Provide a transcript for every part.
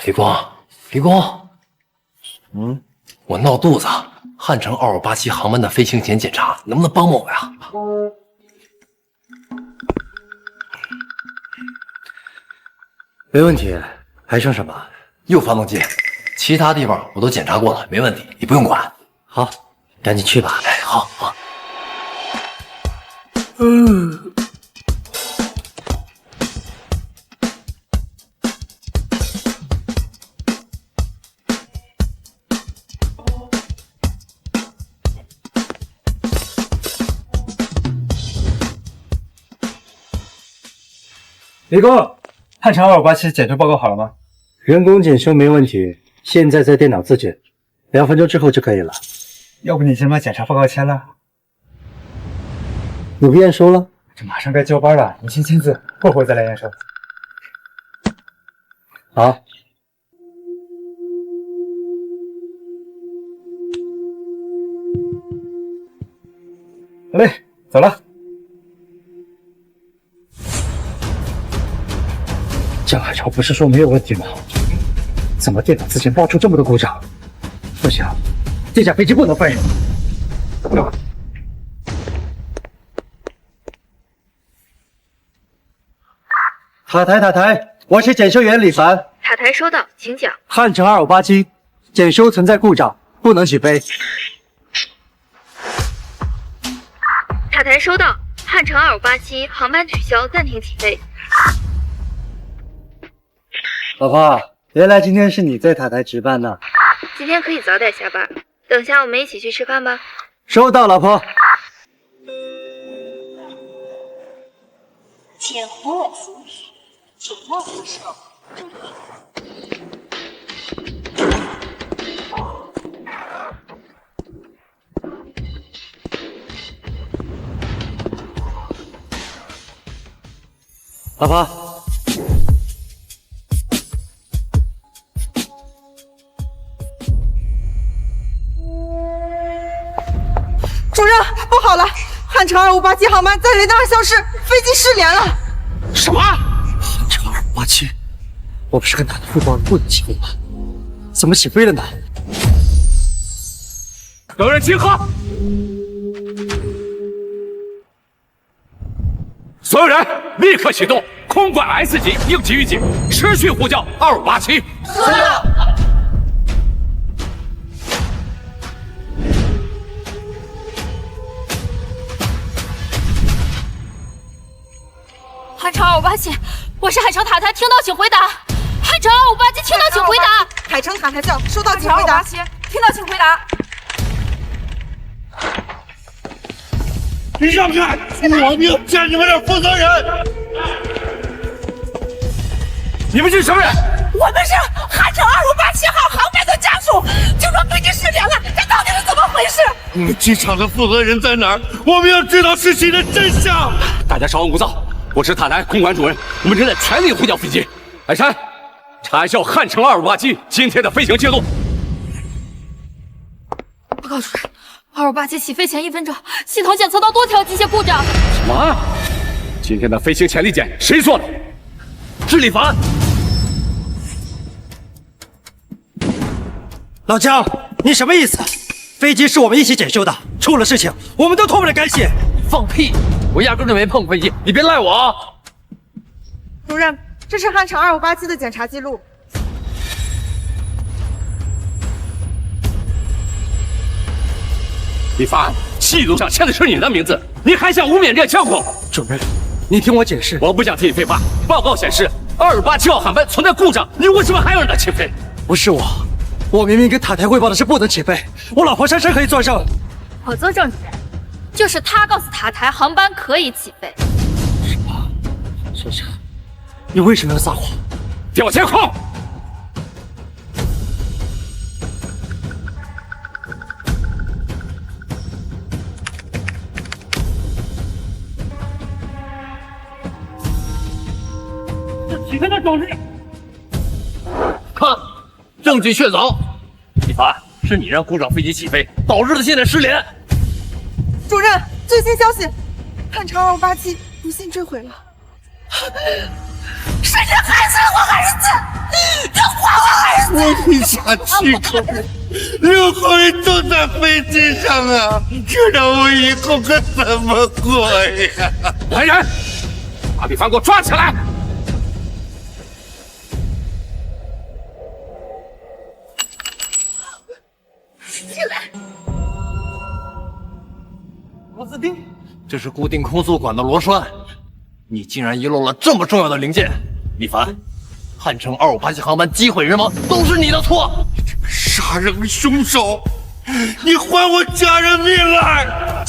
李光，李光，我闹肚子，汉城2587航班的飞行前检查，能不能帮帮我呀？没问题，还剩什么？右发动机，其他地方我都检查过了，没问题，你不用管。好，赶紧去吧。哎，好好。李工，汉城2587检修报告好了吗？人工检修没问题，现在在电脑自检，2分钟之后就可以了。要不你先把检查报告签了？你不验收了？这马上该交班了，你先签字，过会再来验收。好。好嘞，走了。江海潮不是说没有问题吗？怎么电脑自检爆出这么多故障？不行，这架飞机不能废。塔台，我是检修员李凡。塔台收到，请讲。汉城2587检修存在故障，不能起飞。塔台收到，汉城2587航班取消，暂停起飞。老婆，原来今天是你在塔台值班呢。今天可以早点下班，等下我们一起去吃饭吧。收到，老婆。请服务服务，请握扶手，注意。老婆。主任，不好了！汉城2587航班在雷达消失，飞机失联了。什么？汉城2587，我不是跟他的汇报不能起飞吗？怎么起飞了呢？有人集合！所有人立刻启动空管 S 级应急预警，持续呼叫2587。收到。汉城2587，我是海城塔台，听到请回答。汉城2587，听到请回答。海城塔台叫，收到请回答。听到请回答。你让开！我命见你们这负责人！你们是什么人？我们是汉城2587号航班的家属，听说飞机失联了，这到底是怎么回事？你们机场的负责人在哪儿？我们要知道事情的真相！大家稍安勿躁，我是塔台空管主任，我们正在全力呼叫飞机。海山，查一下汉城2587今天的飞行记录。报告主任，2587起飞前1分钟，系统检测到多条机械故障。什么？今天的飞行潜力检谁做的？是李凡。老姜，你什么意思？飞机是我们一起检修的，出了事情我们都脱不了干系。放屁！我压根就没碰飞机，你别赖我啊！主任，这是汉城2587的检查记录。李凡，记录上签的是你的名字，你还想污蔑这枪口？主任，你听我解释。我不想听你废话。报告显示，2587号航班存在故障，你为什么还要让它起飞？不是我明明跟塔台汇报的是不能起飞，我老婆珊珊可以作证。我作证，主任，就是他告诉塔台航班可以起飞。什么？珊珊，你为什么要撒谎？调监控！起飞的手势。看，证据确凿。李凡，是你让故障飞机起飞，导致了现在失联。主任，最新消息，汉城2587不幸坠毁了。珊珊，我一下7口人，6口人都在飞机上啊！这让我以后可怎么过呀？来人，把李凡给我抓起来！进来。螺丝钉，这是固定空速管的螺栓，你竟然遗漏了这么重要的零件！李凡，汉城2587航班机毁人亡都是你的错！杀人凶手，你还我家人命来！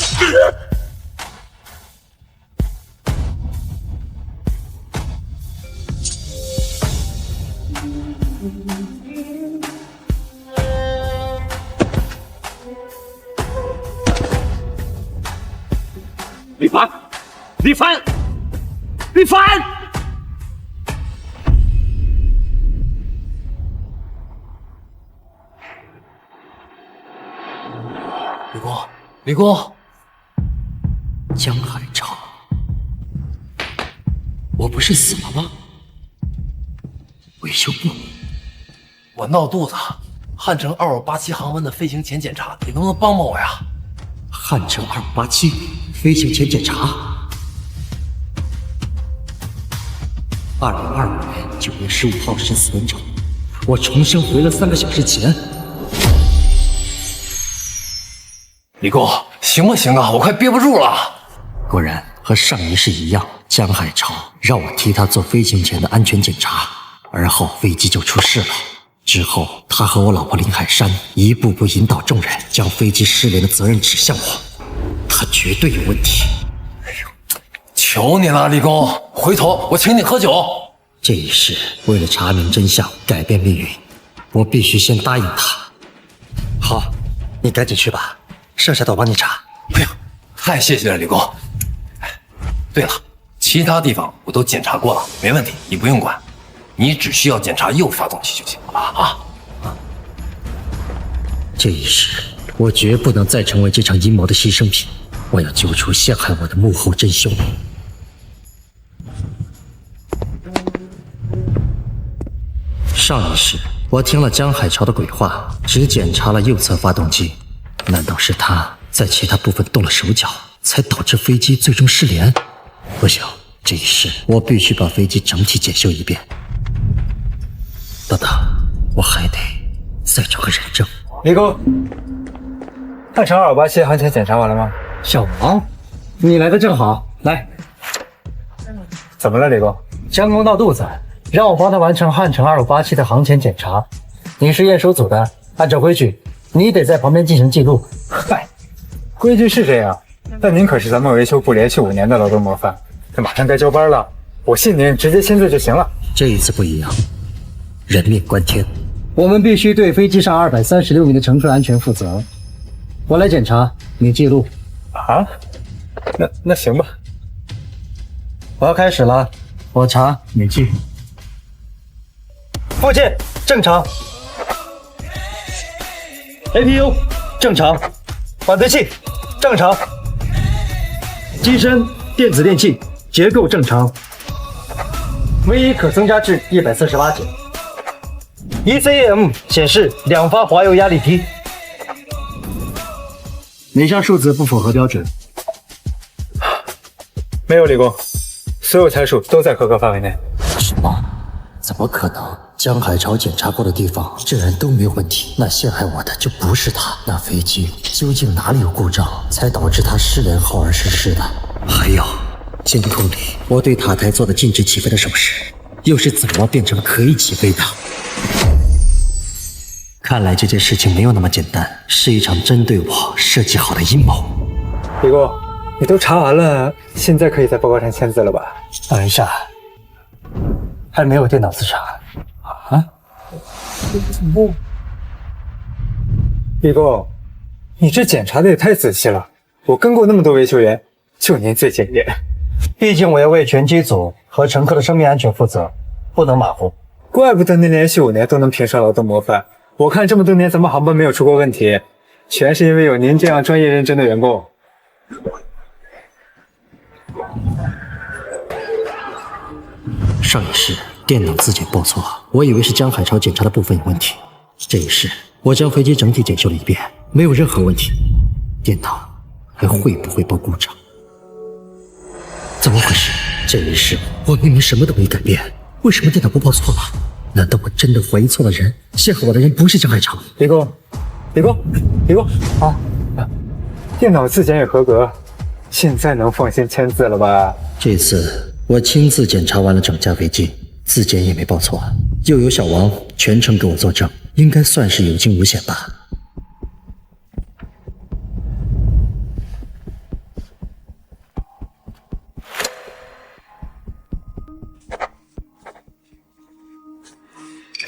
李凡，李凡，李凡！李光，李光，江海潮，我不是死了吗？维修部，我闹肚子，汉城2587航班的飞行前检查，你能不能帮帮我呀？汉城2587飞行前检查。2025年9月15号14点整，我重新回了3个小时前。李工，行不行啊？我快憋不住了。果然和上一世一样，江海潮让我替他做飞行前的安全检查，而后飞机就出事了。之后，他和我老婆林海珊一步步引导众人将飞机失联的责任指向我，他绝对有问题。求你了，李工，回头我请你喝酒。这一世为了查明真相，改变命运，我必须先答应他。好，你赶紧去吧，剩下的我帮你查。哎呀，太谢谢了，李工。对了，其他地方我都检查过了，没问题，你不用管，你只需要检查右发动机就行了啊！这一世，我绝不能再成为这场阴谋的牺牲品，我要揪出陷害我的幕后真凶。上一世，我听了江海潮的鬼话，只检查了右侧发动机，难道是他在其他部分动了手脚，才导致飞机最终失联？不行，这一世我必须把飞机整体检修一遍。等等，我还得再找个人证。李工，汉城2587航前检查完了吗？小王，你来的正好，来。怎么了，李工？江工闹肚子，让我帮他完成汉城2587的航前检查。你是验收组的，按照规矩，你得在旁边进行记录。嗨，规矩是这样，但您可是咱们维修部连续5年的劳动模范，这马上该交班了，我信您直接签字就行了。这一次不一样，人命关天，我们必须对飞机上236名的乘客安全负责。我来检查，你记录。啊？那行吧。我要开始了，我查你记。附件正常 ，APU 正常，管对器正常，机身电子电器结构正常 ，V1 可增加至148节。ECM 显示2发滑油压力梯，哪项数字不符合标准？没有，李工，所有参数都在合格范围内。什么？怎么可能？江海潮检查过的地方竟然都没有问题，那陷害我的就不是他。那飞机究竟哪里有故障，才导致他失联后而失事的？还有，监控里我对塔台做的禁止起飞的手势，又是怎么变成可以起飞的？看来这件事情没有那么简单，是一场针对我设计好的阴谋。李工，你都查完了，现在可以在报告上签字了吧？等一下，还没有电脑自查啊？不，李工，你这检查的也太仔细了，我跟过那么多维修员，就您最检验。毕竟我要为全机组和乘客的生命安全负责，不能马虎。怪不得您连续5年都能评上劳动模范，我看这么多年咱们航班没有出过问题，全是因为有您这样专业认真的员工。上一世电脑自检报错，我以为是江海潮检查的部分有问题。这一世，我将飞机整体检修了一遍，没有任何问题。电脑还会不会报故障？怎么回事？这一世我明明什么都没改变，为什么电脑不报错了？难道我真的怀疑错了人？陷害我的人不是江海潮？李工啊！电脑自检也合格，现在能放心签字了吧？这次我亲自检查完了整架飞机，自检也没报错，又有小王全程给我作证，应该算是有惊无险吧。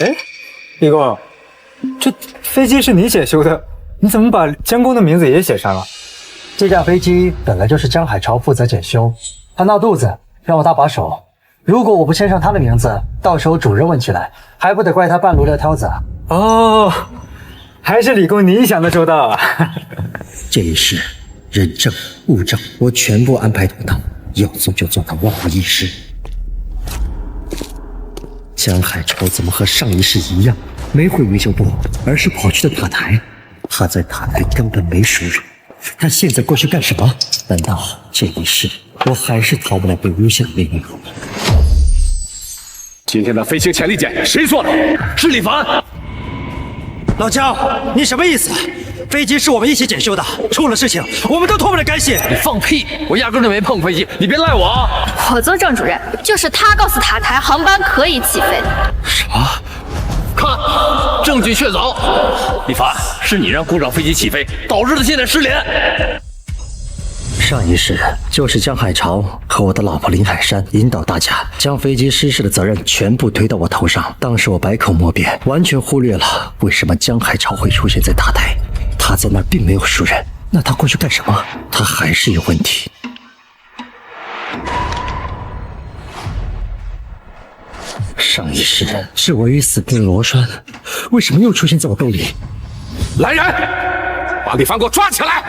哎，李工，这飞机是你检修的，你怎么把监工的名字也写上了？这架飞机本来就是江海潮负责检修，他闹肚子让我搭把手。如果我不签上他的名字，到时候主任问起来，还不得怪他半路撂挑子啊？哦，还是李工你想的周到啊！这一世，人证物证我全部安排妥当，要做就做到万无一失。江海潮怎么和上一世一样，没回维修部，而是跑去了塔台？他在塔台根本没熟人，他现在过去干什么？难道这一世我还是逃不了被诬陷的命运？今天的飞行潜力检谁做的？是李凡。老江，你什么意思？飞机是我们一起检修的，出了事情我们都脱不了干系。你放屁！我压根就没碰飞机，你别赖我啊！我做郑主任，就是他告诉塔台航班可以起飞。什么？看，证据确凿。李凡，是你让故障飞机起飞，导致他现在失联。上一世就是江海潮和我的老婆林海山引导大家将飞机失事的责任全部推到我头上。当时我百口莫辩，完全忽略了为什么江海潮会出现在塔台。他在那儿并没有熟人，那他过去干什么？他还是有问题。上一世是我与死地的罗栓，为什么又出现在我兜里？来人，把李凡给我抓起来！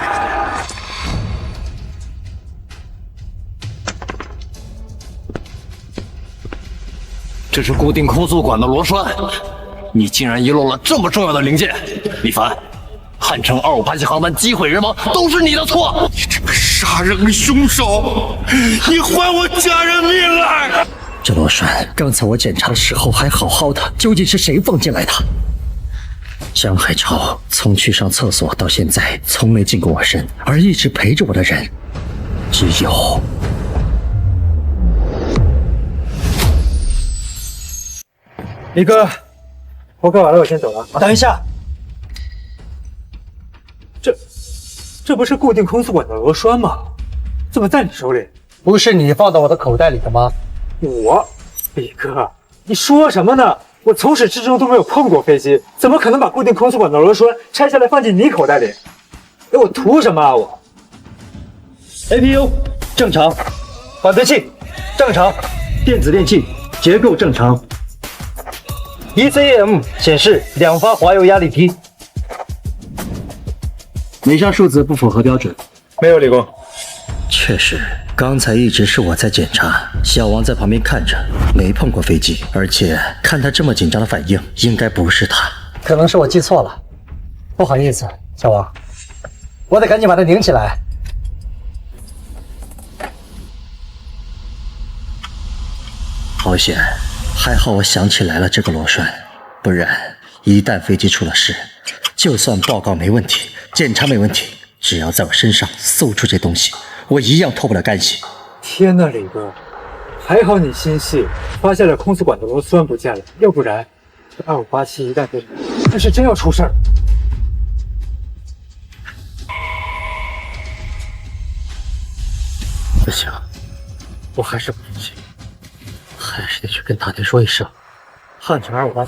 这是固定空速管的螺栓，你竟然遗漏了这么重要的零件！李凡，汉城2587航班机毁人亡都是你的错！你这个杀人的凶手，你还我家人命来！这螺栓刚才我检查的时候还好好的，究竟是谁放进来的？江海潮从去上厕所到现在从没近过我身，而一直陪着我的人只有……李哥，我干完了，我先走了。等一下，这不是固定空速管的螺栓吗？怎么在你手里？不是你放到我的口袋里的吗？李哥，你说什么呢？我从始至终都没有碰过飞机，怎么可能把固定空速管的螺栓拆下来放进你口袋里？哎，我图什么啊我 ？APU 正常，缓飞器正常，电子电器结构正常。ECM 显示2发滑油压力低，哪项数字不符合标准？没有，李工。确实，刚才一直是我在检查，小王在旁边看着，没碰过飞机，而且看他这么紧张的反应，应该不是他。可能是我记错了，不好意思，小王，我得赶紧把它拧起来。好险，还好我想起来了这个螺栓，不然一旦飞机出了事，就算报告没问题，检查没问题，只要在我身上搜出这东西，我一样脱不了干系。天哪，李哥，还好你心细，发现了空速管的螺栓不见了，要不然这2587一旦被，那是真要出事儿。不行，我还是不服气，还是得去跟塔台说一声，汉城2587。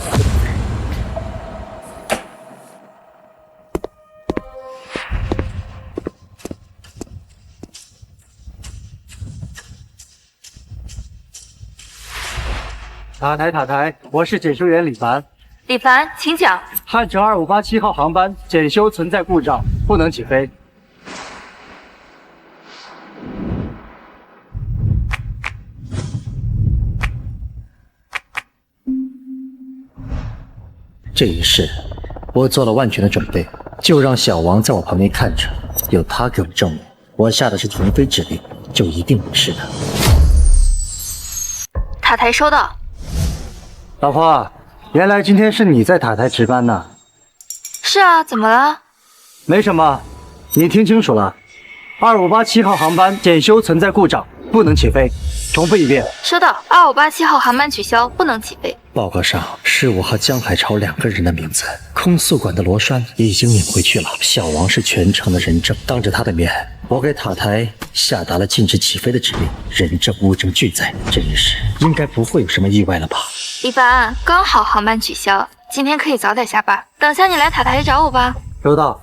塔台，我是检修员李凡。李凡，请讲。汉城2587号航班检修存在故障，不能起飞。这一世，我做了万全的准备，就让小王在我旁边看着，有他给我证明，我下的是停飞指令，就一定没事的。塔台收到。老婆，原来今天是你在塔台值班呢。是啊，怎么了？没什么，你听清楚了，2587号航班检修存在故障，不能起飞。重复一遍。收到。2587号航班取消，不能起飞。报告上是我和江海潮2个人的名字，空宿管的罗栓已经领回去了。小王是全程的人证，当着他的面，我给塔台下达了禁止起飞的指令，人证物证俱在，这一世应该不会有什么意外了吧？李凡，刚好航班取消，今天可以早点下班，等下你来塔台找我吧。收到。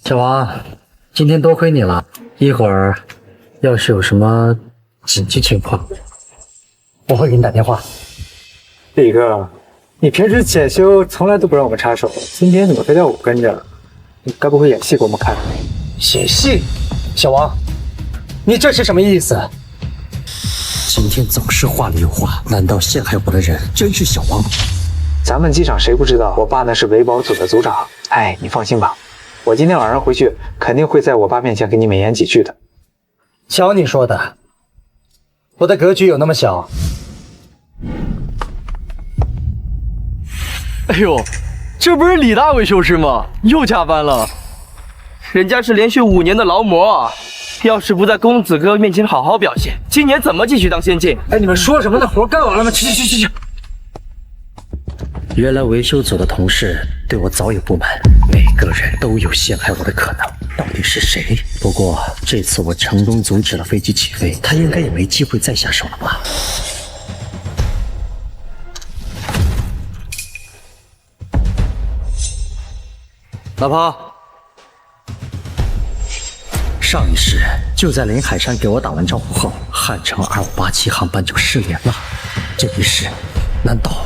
小王，今天多亏你了，一会儿要是有什么紧急情况，我会给你打电话。李哥，你平时检修从来都不让我们插手，今天怎么非得我跟着？你该不会演戏给我们看？演戏？小王，你这是什么意思？今天总是话里有话，难道陷害我的人真是小王？咱们机场谁不知道我爸那是维保组的组长？哎，你放心吧，我今天晚上回去肯定会在我爸面前给你美言几句的。瞧你说的，我的格局有那么小？哎呦，这不是李大维修师吗？又加班了。人家是连续5年的劳模啊，要是不在公子哥面前好好表现，今年怎么继续当先进？哎，你们说什么？那活干完了吗？去！原来维修组的同事对我早有不满，每个人都有陷害我的可能，到底是谁？不过这次我成功阻止了飞机起飞，他应该也没机会再下手了吧？老婆，上一世就在林海山给我打完招呼后，汉城2587航班就失联了。这一世，难道？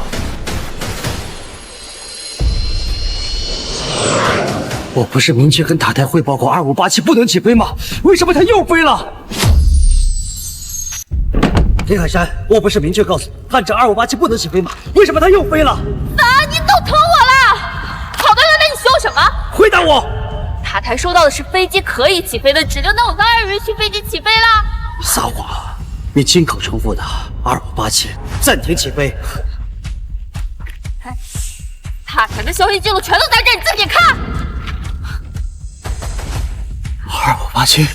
我不是明确跟塔台汇报过2587不能起飞吗？为什么他又飞了？林海山，我不是明确告诉你汉城2587不能起飞吗？为什么他又飞了？啊，你都疼我了！好的，那你说什么？回答我！塔台收到的是飞机可以起飞的指令，那我当然允许飞机起飞啦。撒谎！你亲口重复的2587暂停起飞。塔台的消息记录全都在这，你自己看。2587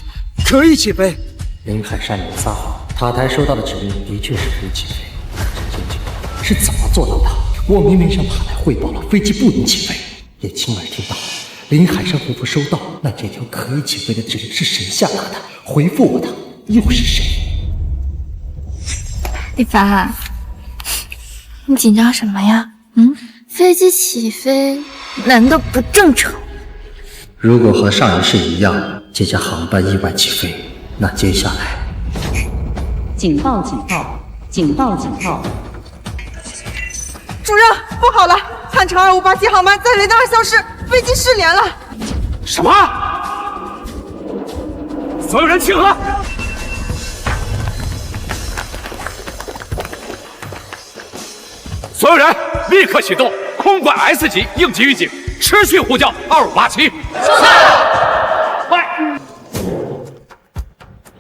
可以起飞。林海山，你撒谎！塔台收到的指令的确是可以起飞，可是究竟是怎么做到的？我明明向塔台汇报了飞机不能起飞，也亲耳听到林海山回复收到，那这条可以起飞的指令是谁下达的？回复我的又是谁？李凡，你紧张什么呀？飞机起飞难道不正常？如果和上一世一样，这架航班意外起飞，那接下来……警报！警报！警报！警报！主任，不好了，汉城2587航班在雷达上消失，飞机失联了。什么？所有人集合！所有人立刻启动空管 S 级应急预警，持续呼叫2587。快！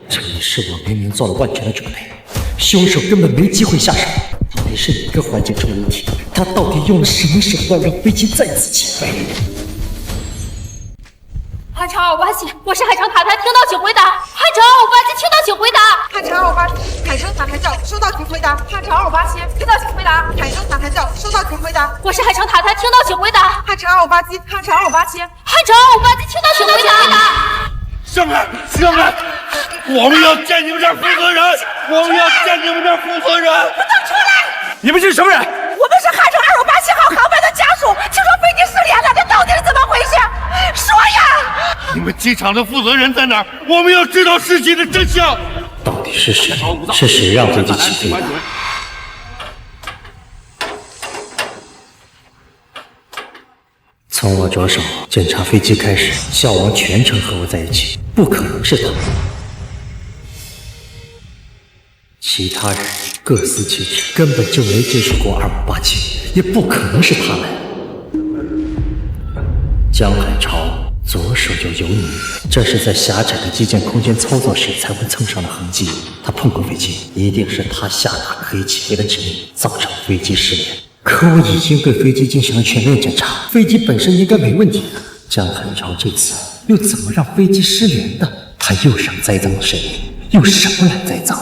这一世我明明做了万全的准备，凶手根本没机会下手。到底是哪个环节出了问题？他到底用了什么手段让飞机再次起飞？汉城2587，我是海城塔台，听到请回答。汉城2587，听到请回答。汉城2587，海城塔台叫，收到请回答。汉城2587，听到请回答。海城塔台叫，收到请回答。我是海城塔台，听到请回答。汉城2587，汉城2587，汉城2587，听到请回答。上来，上来！我们要见你们这负责人，我们要见你们这负责人。不能出来！你们是什么人？我们是汉城2587号航班的家属，听说飞机失联了，这到底是怎么回事？说呀！你们机场的负责人在哪儿？我们要知道事情的真相。到底是谁？是谁让飞机起飞的？从我着手检查飞机开始，小王全程和我在一起，不可能是他。其他人各司其职，根本就没接触过2587，也不可能是他们。江海潮左手就有你，这是在狭窄的基建空间操作时才会蹭上的痕迹。他碰过飞机，一定是他下达可以起飞的指令，造成飞机失联。可我已经对飞机进行了全面检查，飞机本身应该没问题的。江海潮这次又怎么让飞机失联的？他又想栽赃谁？用什么来栽赃？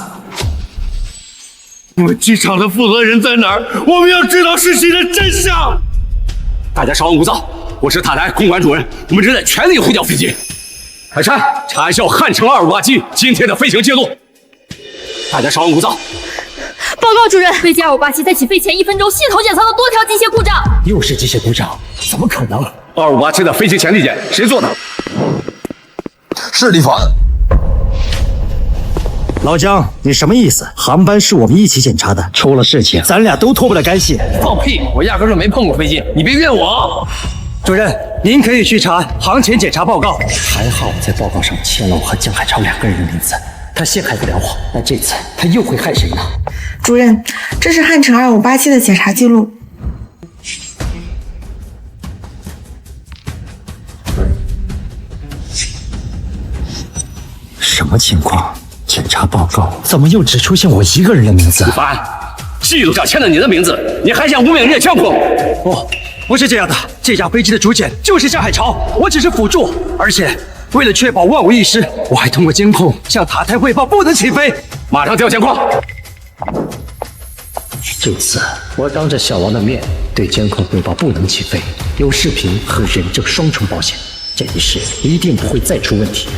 我们机场的负责人在哪儿？我们要知道事情的真相。大家稍安勿躁，我是塔台空管主任，我们正在全力呼叫飞机。海山，查一下汉城2587今天的飞行记录。大家稍安勿躁。报告主任，飞机2587在起飞前1分钟，系统检测到多条机械故障。又是机械故障？怎么可能？2587的飞行前体检谁做的？是李凡。老姜，你什么意思？航班是我们一起检查的，出了事情，咱俩都脱不了干系。放屁！我压根就没碰过飞机，你别怨我。主任，您可以去查航前检查报告。还好我在报告上签了我和江海潮2个人的名字，他陷害不了我，那这次他又会害谁呢？主任，这是汉城2587的检查记录。什么情况？检查报告怎么又只出现我一个人的名字？李凡，记录上签了你的名字，你还想污蔑人家江空？不是这样的，这架飞机的主检就是江海潮，我只是辅助，而且为了确保万无一失，我还通过监控向塔台汇报不能起飞。马上调监控。这次我当着小王的面对监控汇报不能起飞，有视频和人证双重保险，这一事一定不会再出问题。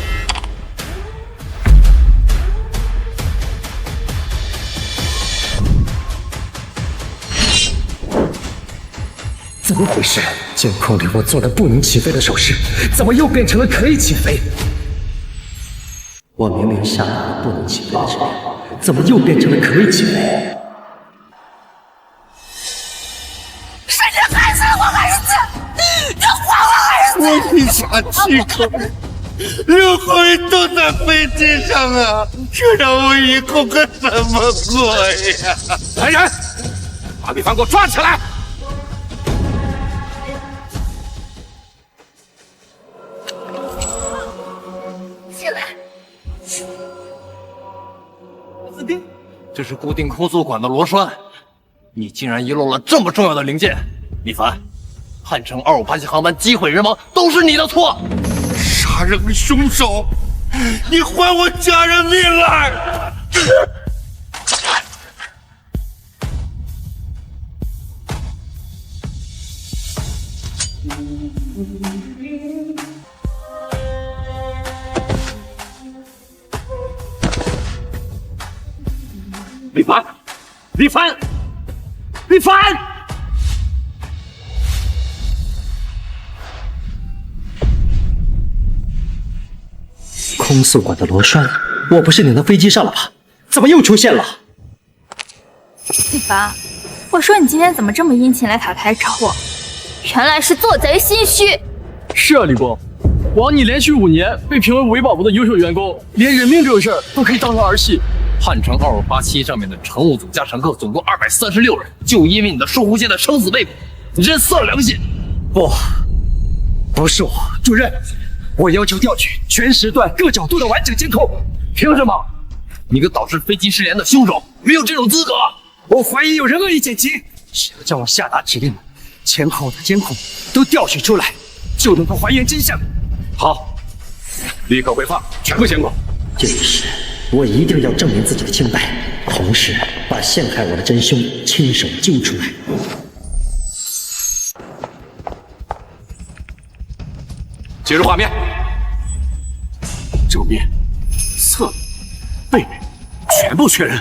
怎么回事？监控里我做的不能起飞的手势，怎么又变成了可以起飞？我明明下达了不能起飞的指令，怎么又变成了可以起飞？是你害死了我儿子！你还我儿子！我一家7口，6口人都在飞机上啊！这让我以后可怎么过呀？来人，把李凡给我抓起来！斯汀，这是固定空速管的螺栓，你竟然遗漏了这么重要的零件！李凡，汉城2587航班机毁人亡都是你的错！杀人凶手，你还我家人命来！李凡，李凡，李凡！空速管的螺栓，我不是拧到飞机上了吧？怎么又出现了？李凡，我说你今天怎么这么殷勤来塔台找我？原来是做贼心虚。是啊，李工，王你连续5年被评为维保部的优秀员工，连人命这种事儿都可以当成儿戏。汉城2587上面的乘务组加乘客总共236人，就因为你的疏忽线的生死被捕，你真丧良心！不是我，主任，我要求调取全时段各角度的完整监控。凭什么？你个导致飞机失联的凶手没有这种资格！我怀疑有人恶意剪辑，只要叫我下达指令，前后的监控都调取出来，就能够还原真相。好，立刻回放全部监控。这一事，我一定要证明自己的清白，同时把陷害我的真凶亲手揪出来。接入画面，正面、侧面、背面全部确认，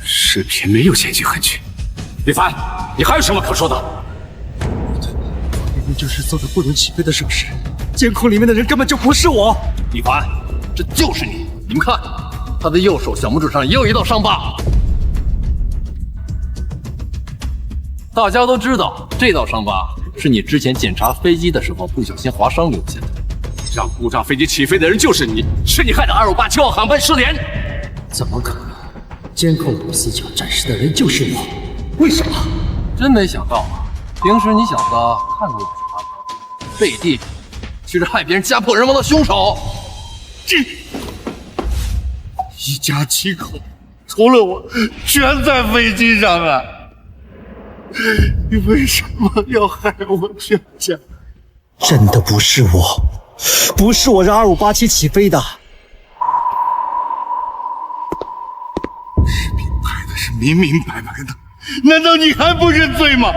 视频没有剪辑痕迹。李凡，你还有什么可说的？明明就是做的不能起飞的手势，监控里面的人根本就不是我。李凡，这就是你！你们看，他的右手小拇指上也有一道伤疤。大家都知道，这道伤疤是你之前检查飞机的时候不小心划伤留下的。让故障飞机起飞的人就是你，是你害得2587号航班失联。怎么可能？监控鲁死角展示的人就是我，为什么？真没想到啊！平时你小子看过不少，背地里却是害别人家破人亡的凶手。这一家七口，除了我，全在飞机上啊！你为什么要害我全家？真的不是我，不是我让2587起飞的。视频拍的是明明白白的，难道你还不认罪吗？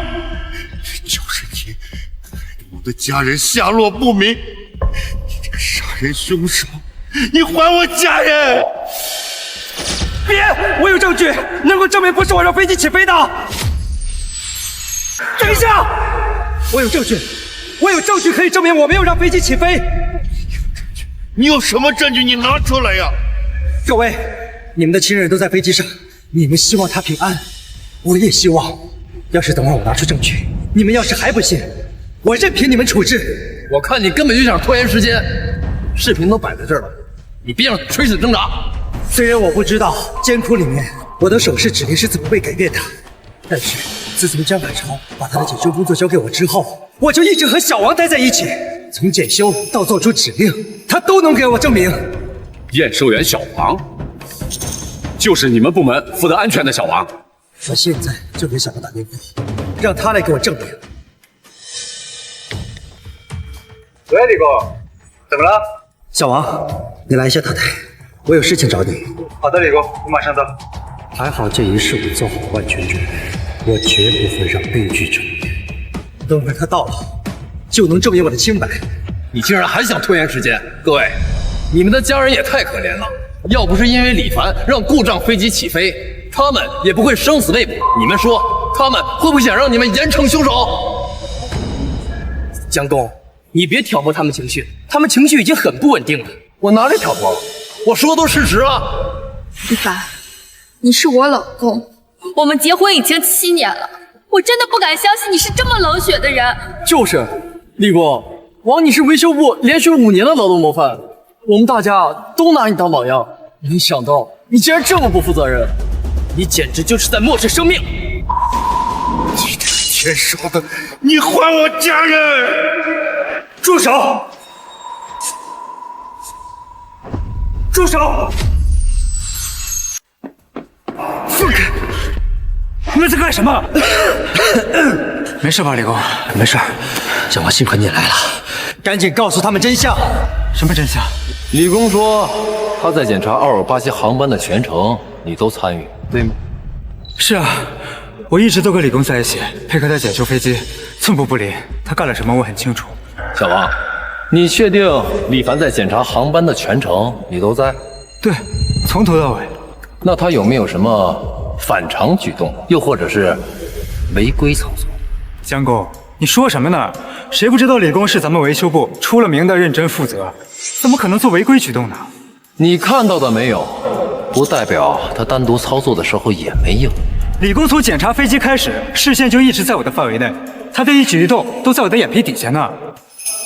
就是你，害得我的家人下落不明。你这个杀人凶手，你还我家人！别！我有证据，能够证明不是我让飞机起飞的。等一下，我有证据可以证明我没有让飞机起飞。你有什么证据？你拿出来呀！各位，你们的亲人都在飞机上，你们希望他平安，我也希望。要是等会儿我拿出证据，你们要是还不信，我任凭你们处置。我看你根本就想拖延时间，视频都摆在这儿了，你别想垂死挣扎。虽然我不知道监控里面我的手势指令是怎么被改变的，但是自从江海潮把他的检修工作交给我之后，我就一直和小王待在一起，从检修到做出指令，他都能给我证明。验收员小王，就是你们部门负责安全的小王。我现在就给小王打电话，让他来给我证明。喂，李工，怎么了？小王，你来一下塔台，我有事情找你。好的，李工，我马上到。还好这一事我做好万全准备，我绝不会让悲剧重演。等会儿他到了，就能证明我的清白。你竟然还想拖延时间！各位，你们的家人也太可怜了。要不是因为李凡让故障飞机起飞，他们也不会生死未卜。你们说，他们会不会想让你们严惩凶手？江公，你别挑拨他们情绪，他们情绪已经很不稳定了。我哪里挑拨了？我说的都是事实啊！李凡，你是我老公，我们结婚已经7年了，我真的不敢相信你是这么冷血的人。就是，李工，王你是维修部连续5年的劳动模范，我们大家都拿你当榜样。没想到你竟然这么不负责任，你简直就是在漠视生命！你这个欠手的，你还我家人！住手！住手！放开！你们在干什么？没事吧，李工？没事。小王，幸亏你来了，赶紧告诉他们真相。什么真相？李工说他在检查2587航班的全程，你都参与，对吗？是啊，我一直都跟李工在一起，配合他检修飞机，寸步不离。他干了什么，我很清楚。小王，你确定李凡在检查航班的全程你都在？对，从头到尾。那他有没有什么反常举动，又或者是违规操作？江工，你说什么呢？谁不知道李工是咱们维修部出了名的认真负责，怎么可能做违规举动呢？你看到的没有，不代表他单独操作的时候也没有。李工从检查飞机开始，视线就一直在我的范围内，他的一举一动都在我的眼皮底下呢。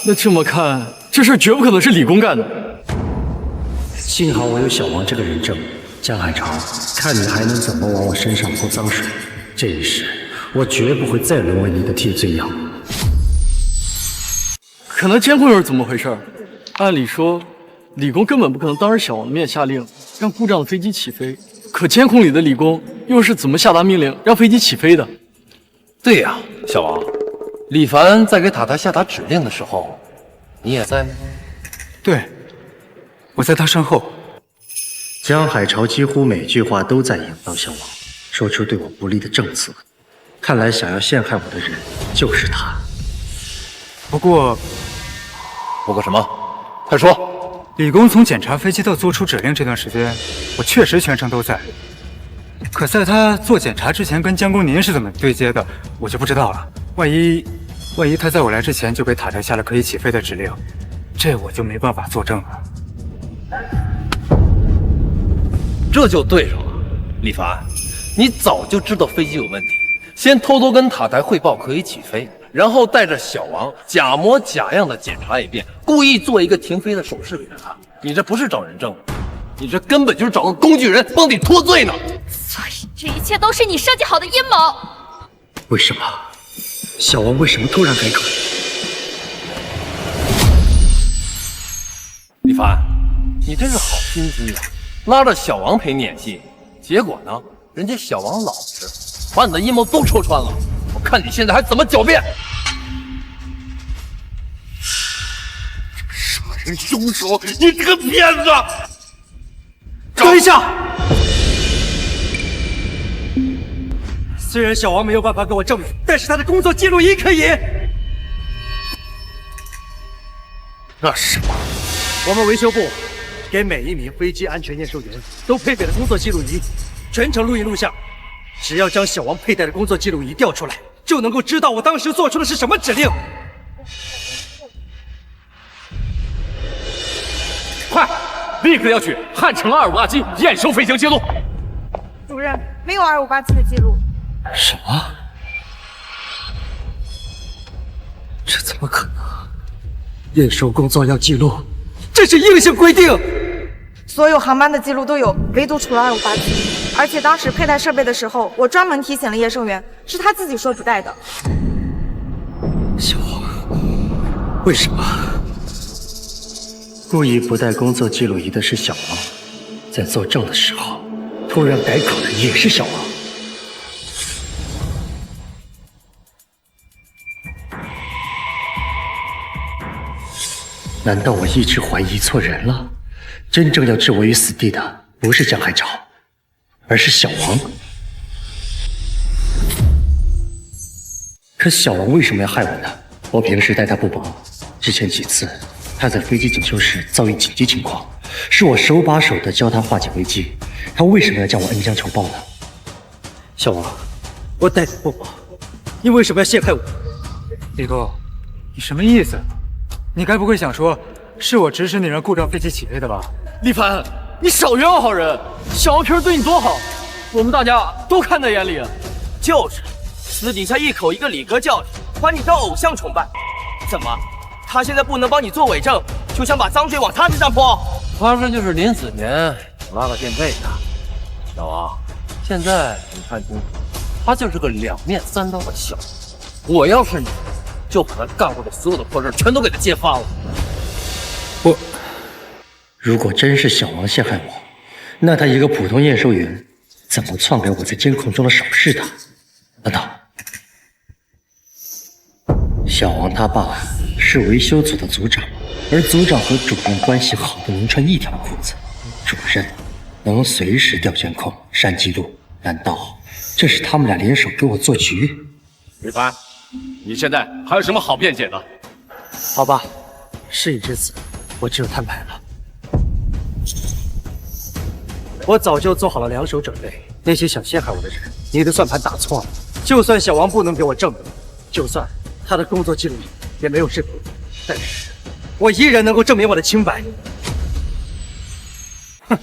那这么看，这事绝不可能是李工干的。幸好我有小王这个人证，江海潮，看你还能怎么往我身上泼脏水。这一世，我绝不会再沦为你的替罪羊。可能监控又是怎么回事？按理说，李工根本不可能当着小王的面下令让故障的飞机起飞，可监控里的李工又是怎么下达命令让飞机起飞的？对呀，小王，李凡在给塔台下达指令的时候，你也在吗？对，我在他身后。江海潮几乎每句话都在引导小王说出对我不利的证词，看来想要陷害我的人就是他。不过什么？快说！李工从检查飞机到做出指令这段时间，我确实全程都在。可在他做检查之前跟江工您是怎么对接的，我就不知道了。万一他在我来之前就给塔台下了可以起飞的指令，这我就没办法作证了。这就对上了，李凡，你早就知道飞机有问题，先偷偷跟塔台汇报可以起飞，然后带着小王假模假样的检查一遍，故意做一个停飞的手势给他看。你这不是找人证，你这根本就是找个工具人帮你脱罪呢！这一切都是你设计好的阴谋。为什么？小王为什么突然改口？李凡，你真是好心机呀，拉着小王陪你演戏，结果呢，人家小王老实，把你的阴谋都戳穿了。我看你现在还怎么狡辩！杀人凶手，你这个骗子！等一下！虽然小王没有办法给我证明，但是他的工作记录仪可以。那什么？我们维修部给每一名飞机安全验收员都配备了工作记录仪，全程录音录像。只要将小王佩戴的工作记录仪调出来，就能够知道我当时做出的是什么指令。快，立刻要去汉城258机验收飞行记录。主任，没有258机的记录。什么？这怎么可能？验收工作要记录，这是硬性规定。所有航班的记录都有，唯独除了258机。而且当时佩戴设备的时候，我专门提醒了验收员，是他自己说不带的。小王，为什么？故意不带工作记录仪的是小王，在作证的时候突然改口的也是小王。难道我一直怀疑错人了？真正要置我于死地的不是江海潮，而是小王。可小王为什么要害我呢？我平时待他不薄，之前几次他在飞机检修时遭遇紧急情况，是我手把手的教他化解危机，他为什么要将我恩将仇报呢？小王，我待你不薄，你为什么要陷害我？李工，你什么意思？你该不会想说，是我指使你让故障飞机起飞的吧？李凡，你少冤枉好人！小王平时对你多好，我们大家都看在眼里。就是，私底下一口一个李哥教授，把你当偶像崇拜。怎么，他现在不能帮你做伪证，就想把脏水往他身上泼？他这就是临死前拉个垫背的。小王，现在你看清楚，他就是个2面3刀的小人。我要是你，就把他干过的所有的破事全都给他揭发了。如果真是小王陷害我，那他一个普通验收员，怎么篡改我在监控中的手势的？难道小王他爸是维修组的组长，而组长和主任关系好的能穿一条裤子，主任能随时调监控删记录，难道这是他们俩联手给我做局？李凡，你现在还有什么好辩解的？好吧，事已至此，我只有摊牌了。我早就做好了2手准备，那些想陷害我的人，你的算盘打错了。就算小王不能给我证明，就算他的工作记录里也没有视频，但是我依然能够证明我的清白。哼，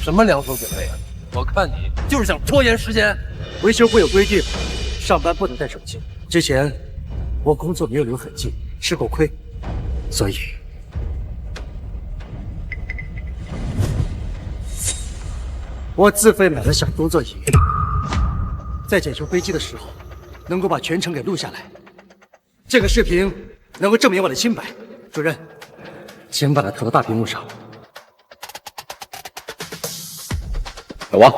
什么2手准备啊？我看你就是想拖延时间。维修部有规定，上班不能带手机。之前我工作没有留痕迹，吃过亏，所以我自费买了小工作仪，在检修飞机的时候，能够把全程给录下来。这个视频能够证明我的清白。主任，请把它投到大屏幕上。小王，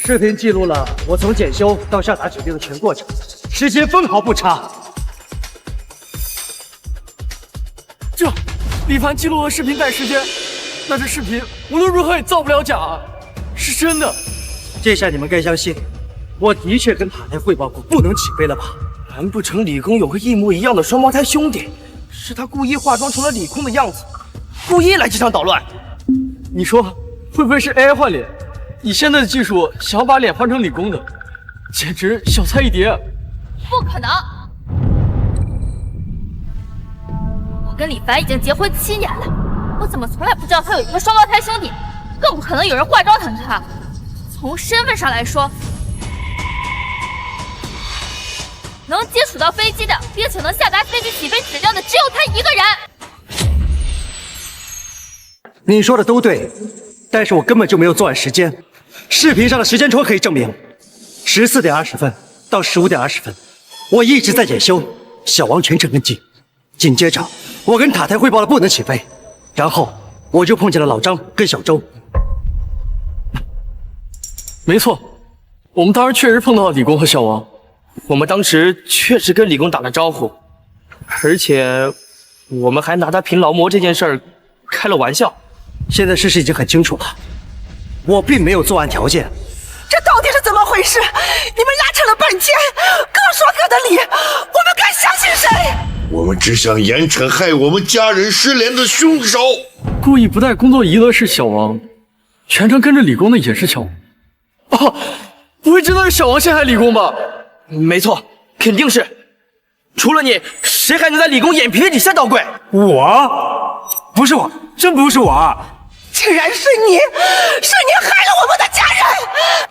视频记录了我从检修到下达指令的全过程，时间分毫不差。这，李凡记录的视频带时间，那这视频无论如何也造不了假啊，是真的。这下你们该相信，我的确跟塔台汇报过不能起飞了吧？难不成李工有个一模一样的双胞胎兄弟，是他故意化妆成了李空的样子，故意来这场捣乱？你说会不会是 AI 换脸？以现在的技术，想要把脸换成李工的，简直小菜一碟。不可能！我跟李凡已经结婚7年了，我怎么从来不知道他有一个双胞胎兄弟？更不可能有人化妆成他。从身份上来说，能接触到飞机的，并且能下达飞机起飞指令的，只有他一个人。你说的都对，但是我根本就没有作案时间。视频上的时间戳可以证明，14点20分到15点20分，我一直在检修，小王全程跟进。紧接着，我跟塔台汇报了不能起飞，然后我就碰见了老张跟小周。没错，我们当时确实碰到了李工和小王，我们当时确实跟李工打了招呼，而且我们还拿他凭劳模这件事儿开了玩笑。现在事实已经很清楚了，我并没有作案条件。这到底是怎么回事？你们拉扯了半天，各说各的理，我们该相信谁？我们只想严惩害我们家人失联的凶手。故意不带工作仪的是小王，全程跟着李工的也是小王。哦，不会真的是小王陷害李工吧？没错，肯定是。除了你，谁还能在李工眼皮底下捣鬼？我？不是我，真不是我。竟然是你！是你害了我们的家人！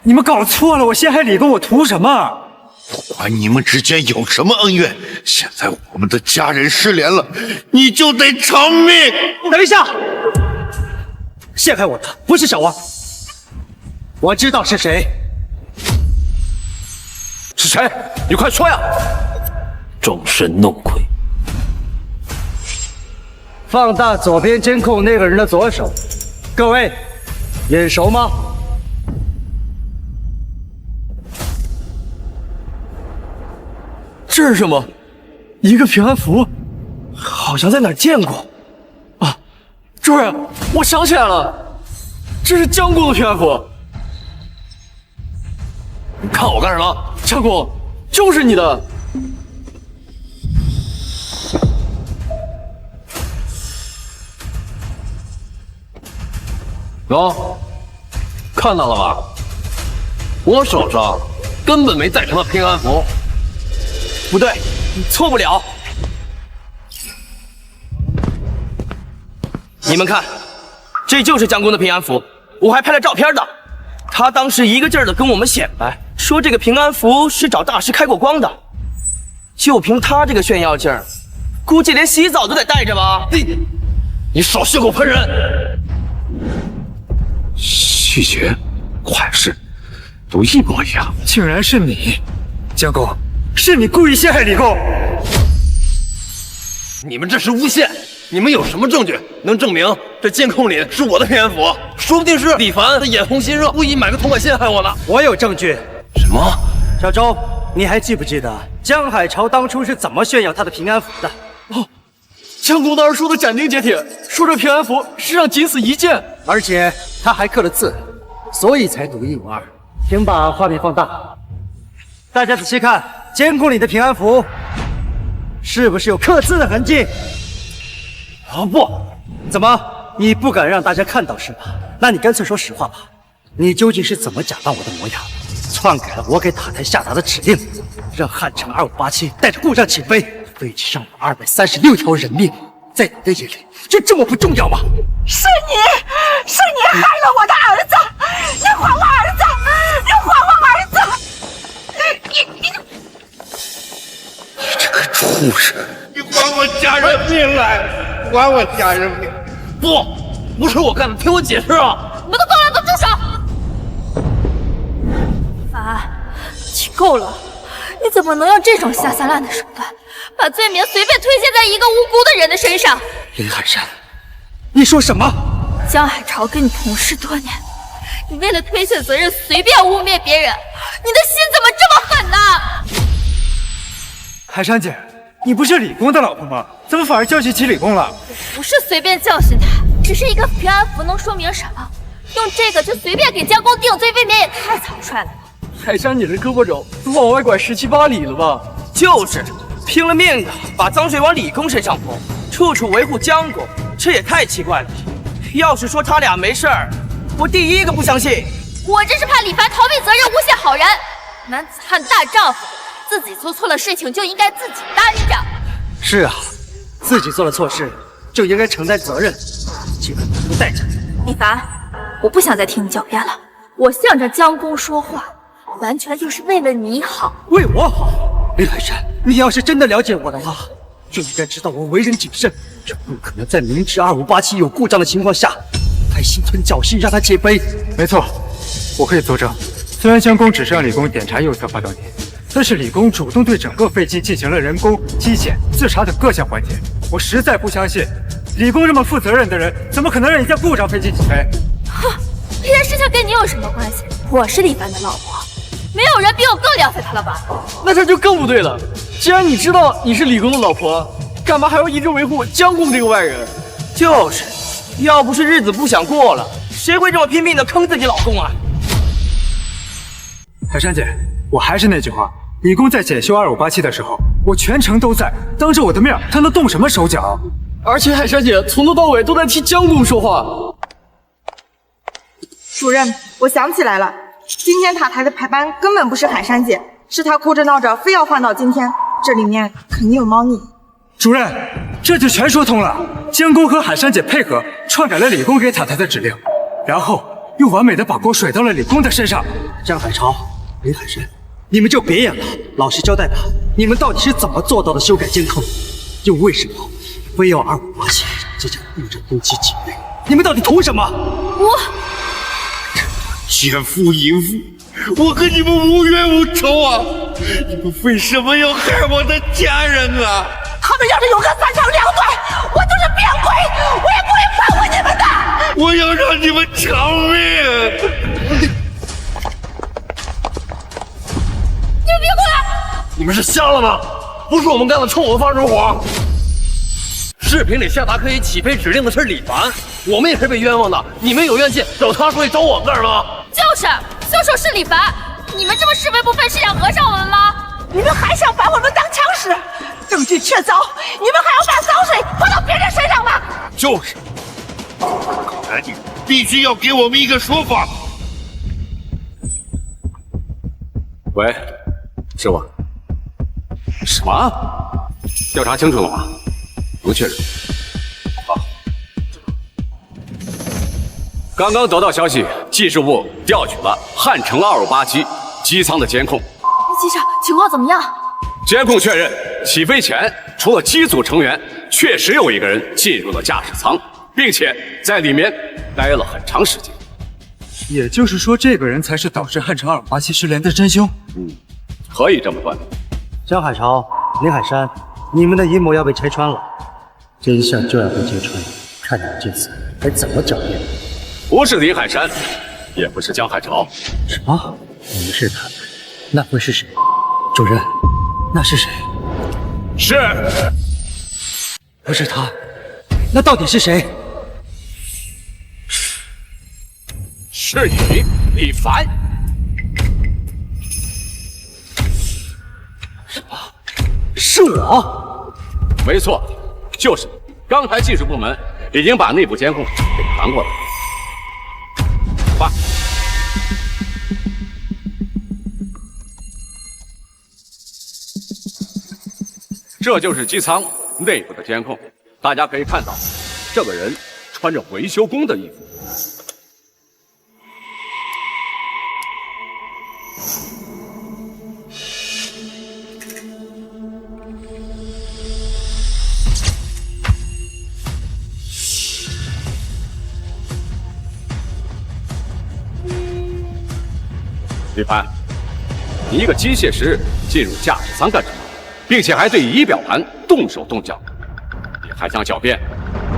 你们搞错了，我陷害李工，我图什么？不管你们之间有什么恩怨，现在我们的家人失联了，你就得偿命！等一下，陷害我的不是小王，我知道是谁。是谁？你快说呀！众神弄鬼。放大左边监控那个人的左手，各位，眼熟吗？这是什么？一个平安符，好像在哪儿见过。啊，主任，我想起来了，这是江公的平安符。你看我干什么？江公，就是你的。哟，看到了吧？我手上根本没带什么平安符。不对，你错不了。你们看，这就是江公的平安符，我还拍了照片的。他当时一个劲儿的跟我们显摆，说这个平安符是找大师开过光的。就凭他这个炫耀劲儿，估计连洗澡都得带着吧？你少血口喷人！细节、款式都一模一样，竟然是你，江公，是你故意陷害李工！你们这是诬陷！你们有什么证据能证明这监控里是我的平安符？说不定是李凡他眼红心热，故意买个铜板陷害我呢。我有证据。什么？小周，你还记不记得江海潮当初是怎么炫耀他的平安符的？哦，江公当时说的斩钉截铁，说这平安符是让仅此一件，而且他还刻了字，所以才独一无二。请把画面放大，大家仔细看，监控里的平安符是不是有刻字的痕迹？啊不，怎么你不敢让大家看到是吧？那你干脆说实话吧，你究竟是怎么假扮我的模样，篡改了我给塔台下达的指令，让汉城2587带着故障起飞，飞机上有236条人命，在你的眼里就这么不重要吗？是你害了我的儿子！你还我儿子！你还我儿子！你这个畜生！你还我家人命来！还我家人命！不是我干的，听我解释啊！你们都够了，都住手！凡，你够了！你怎么能用这种下三滥的手段，把罪名随便推卸在一个无辜的人的身上？林海山，你说什么？江海潮跟你同事多年，你为了推卸责任随便污蔑别人，你的心怎么这么狠呢？海山姐，你不是李工的老婆吗？怎么反而教训起李工了？不是随便教训他，只是一个平安符能说明什么？用这个就随便给江公定罪，未免也太草率了吧！海山，你这胳膊肘都往外拐17、8里了吧？就是，拼了命的把脏水往李工身上泼，处处维护江公，这也太奇怪了。要是说他俩没事儿，我第一个不相信。我这是怕李凡逃避责任，诬陷好人。男子汉大丈夫，自己做错了事情就应该自己担着。是啊，自己做了错事就应该承担责任，既然不带着。李凡，我不想再听你狡辩了。我向着江公说话，完全就是为了你好。为我好？李海山，你要是真的了解我的话，就应该知道我为人谨慎，绝不可能在明知2587有故障的情况下，还心存侥幸让它起飞。没错，我可以作证。虽然江工只是让李工检查右侧发动机，但是李工主动对整个飞机进行了人工、机检、自查等各项环节。我实在不相信，李工这么负责任的人，怎么可能让一架故障飞机起飞？哼，这件事情跟你有什么关系？我是李凡的老婆，没有人比我更了解他了吧？那这就更不对了。既然你知道你是李工的老婆，干嘛还要一直维护江工这个外人？就是，要不是日子不想过了，谁会这么拼命的坑自己老公啊？海珊姐，我还是那句话，李工在检修2587的时候，我全程都在，当着我的面，他能动什么手脚？而且海珊姐从头到尾都在替江工说话。主任，我想起来了，今天塔台的排班根本不是海珊姐，是她哭着闹着非要换到今天，这里面肯定有猫腻。主任，这就全说通了。江工和海珊姐配合，篡改了李工给塔台的指令，然后又完美的把锅甩到了李工的身上。江海潮、林海山，你们就别演了，老实交代吧，你们到底是怎么做到的修改监控？又为什么非要2587这架故障飞机起飞？你们到底图什么？我奸夫淫妇，我和你们无冤无仇啊！你们为什么要害我的家人啊？他们要是有个3长2短，我就是变鬼，我也不会放过你们的！我要让你们偿命！你们别过来！你们是瞎了吗？不是我们干的，冲我们发什么火？视频里下达可以起飞指令的是李凡，我们也是被冤枉的。你们有怨气找他说，找我们干什么？就是，凶手是李凡，你们这么是非不分是想讹上我们吗？你们还想把我们当枪使？证据确凿，你们还要把脏水泼到别人身上吗？就是，赶紧，必须要给我们一个说法。喂，是我。什么？调查清楚了吗？能确认。好。刚刚得到消息，技术部调取了汉城2587机舱的监控。机长，情况怎么样？监控确认，起飞前除了机组成员，确实有一个人进入了驾驶舱，并且在里面待了很长时间。也就是说，这个人才是导致汉城2587失联的真凶。可以这么断定。江海潮、林海山，你们的阴谋要被拆穿了，真相就要被揭穿，看你们这次还怎么狡辩。不是林海山，也不是江海潮。什么？你们是他？那会是谁？主任，那是谁？是，不是他，那到底是谁？是你，李凡。什么？是我？没错，就是你。刚才技术部门已经把内部监控给传过来。快！这就是机舱内部的监控，大家可以看到，这个人穿着维修工的衣服。李凡，你一个机械师进入驾驶舱干什么？并且还对仪表盘动手动脚，你还想狡辩，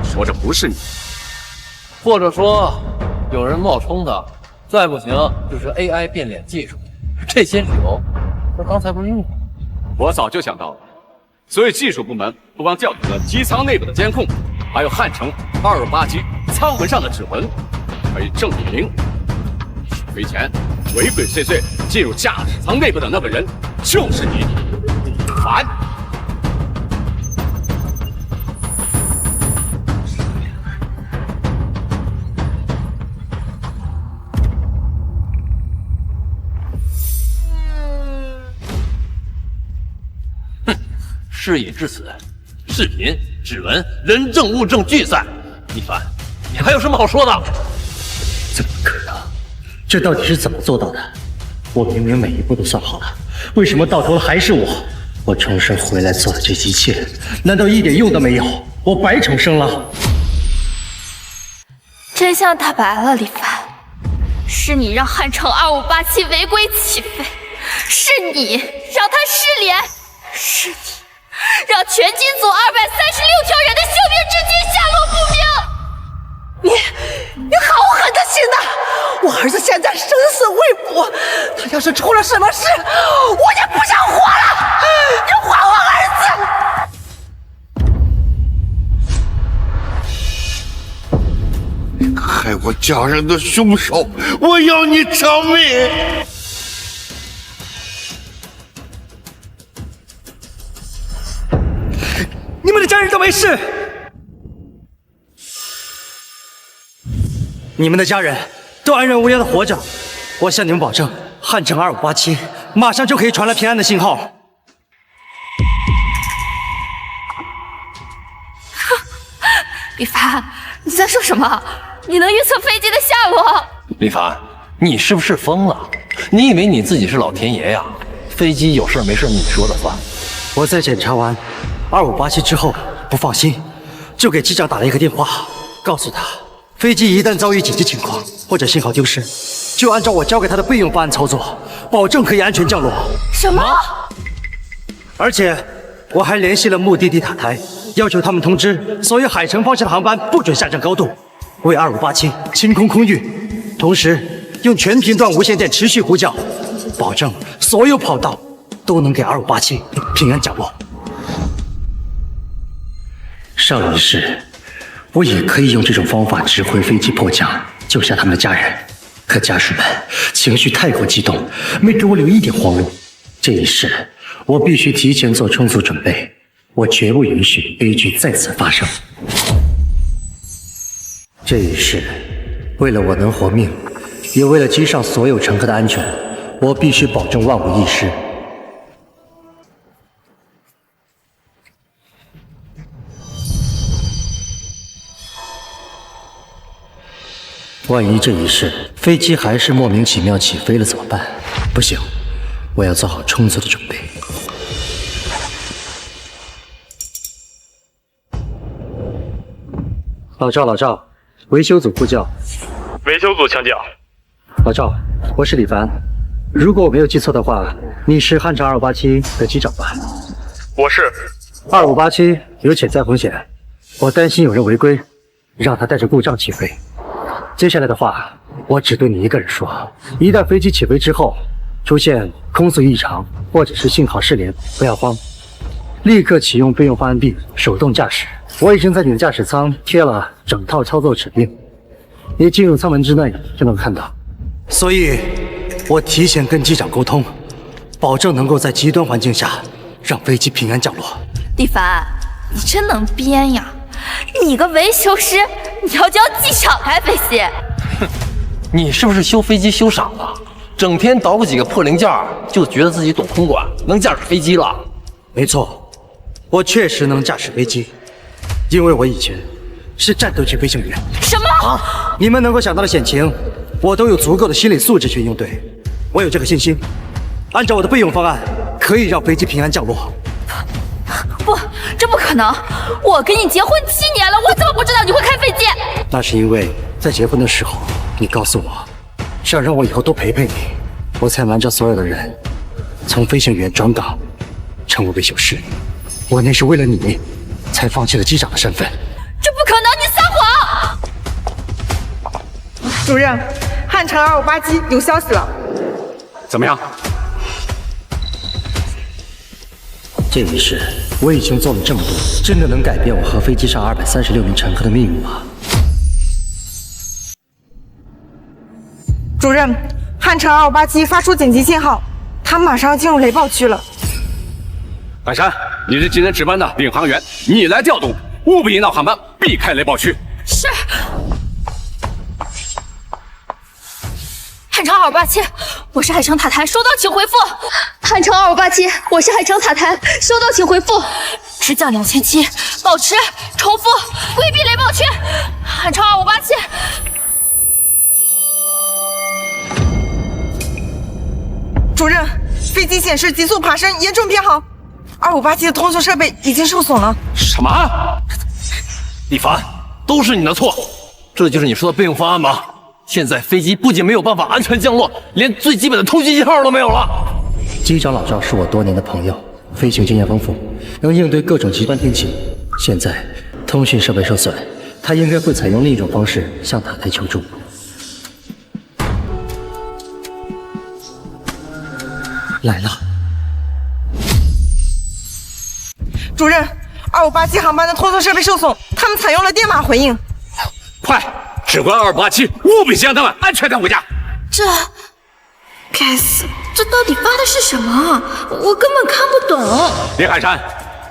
说这不是你，或者说有人冒充的，再不行就是 AI 变脸技术，这些理由我刚才不是用过？我早就想到了，所以技术部门不光调取了机舱内部的监控，还有汉城2587舱门上的指纹，可以证明起飞前鬼鬼祟祟进入驾驶舱内部的那个人就是你。凡，哼，事已至此，视频、指纹、人证物证俱在，一凡，你还有什么好说的？怎么可能？这到底是怎么做到的？我明明每一步都算好了，为什么到头了还是我？我重生回来做的这一切，难道一点用都没有？我白重生了？真相大白了，李凡，是你让汉城2587违规起飞，是你让他失联，是你让全军组236条人的性命至今下落不明。你好狠的心呐！我儿子现在生死未卜，他要是出了什么事，我也不想活了！你还我儿子！害我家人的凶手，我要你偿命！你们的家人都没事。你们的家人都安然无恙的活着，我向你们保证，汉城2587马上就可以传来平安的信号。李凡，你在说什么？你能预测飞机的下落？李凡，你是不是疯了？你以为你自己是老天爷呀？飞机有事没事你说了算。我在检查完2587之后不放心，就给机长打了一个电话，告诉他。飞机一旦遭遇紧急情况或者信号丢失，就按照我交给他的备用方案操作，保证可以安全降落。什么？而且我还联系了目的地塔台，要求他们通知所有海城方向的航班不准下降高度，为2587清空空域，同时用全频段无线电持续呼叫，保证所有跑道都能给2587平安降落。上一世。我也可以用这种方法指挥飞机迫降，救下他们的家人。可家属们情绪太过激动，没给我留一点活路。这一世，我必须提前做充足准备，我绝不允许悲剧再次发生。这一世，为了我能活命，也为了机上所有乘客的安全，我必须保证万无一失。万一这一世飞机还是莫名其妙起飞了怎么办？不行，我要做好充足的准备。老赵，维修组呼叫。维修组请讲。老赵，我是李凡。如果我没有记错的话，你是汉城2587的机长吧？我是。2587有潜在风险，我担心有人违规，让他带着故障起飞。接下来的话，我只对你一个人说：一旦飞机起飞之后出现空速异常或者是信号失联，不要慌，立刻启用备用方案 B 手动驾驶。我已经在你的驾驶舱贴了整套操作指令，一进入舱门之内就能看到。所以，我提前跟机长沟通，保证能够在极端环境下让飞机平安降落。李凡，你真能编呀！你个维修师，你要教机长开飞机？哼，你是不是修飞机修傻了？整天捣鼓几个破零件，就觉得自己懂空管，能驾驶飞机了？没错，我确实能驾驶飞机，因为我以前是战斗机飞行员。什么？你们能够想到的险情，我都有足够的心理素质去应对。我有这个信心，按照我的备用方案，可以让飞机平安降落。不，这不可能！我跟你结婚7年了，我怎么不知道你会开飞机？那是因为在结婚的时候，你告诉我，想让我以后多陪陪你，我才瞒着所有的人，从飞行员转岗，成为维修师。我那是为了你，才放弃了机长的身份。这不可能！你撒谎！主任，汉城2587有消息了。怎么样？这一世，我已经做了这么多，真的能改变我和飞机上236名乘客的命运吗？主任，汉城2587发出紧急信号，他马上要进入雷暴区了。海山，你是今天值班的领航员，你来调度，务必引导航班避开雷暴区。是。汉城2587，我是海城塔台，收到请回复。汉城2587，我是海城塔台，收到请回复。直降2700，保持，重复，规避雷暴区。汉城2587。主任，飞机显示急速爬升，严重偏航。2587的通讯设备已经受损了。什么？李凡，都是你的错，这就是你说的备用方案吗？现在飞机不仅没有办法安全降落，连最基本的通讯信号都没有了。机长老赵是我多年的朋友，飞行经验丰富，能应对各种极端天气。现在通讯设备受损，他应该会采用另一种方式向塔台求助。来了。主任，2587航班的通讯设备受损，他们采用了电码回应。快，指挥2587，务必先让他们安全带回家。该死，这到底发的是什么？我根本看不懂。林海山，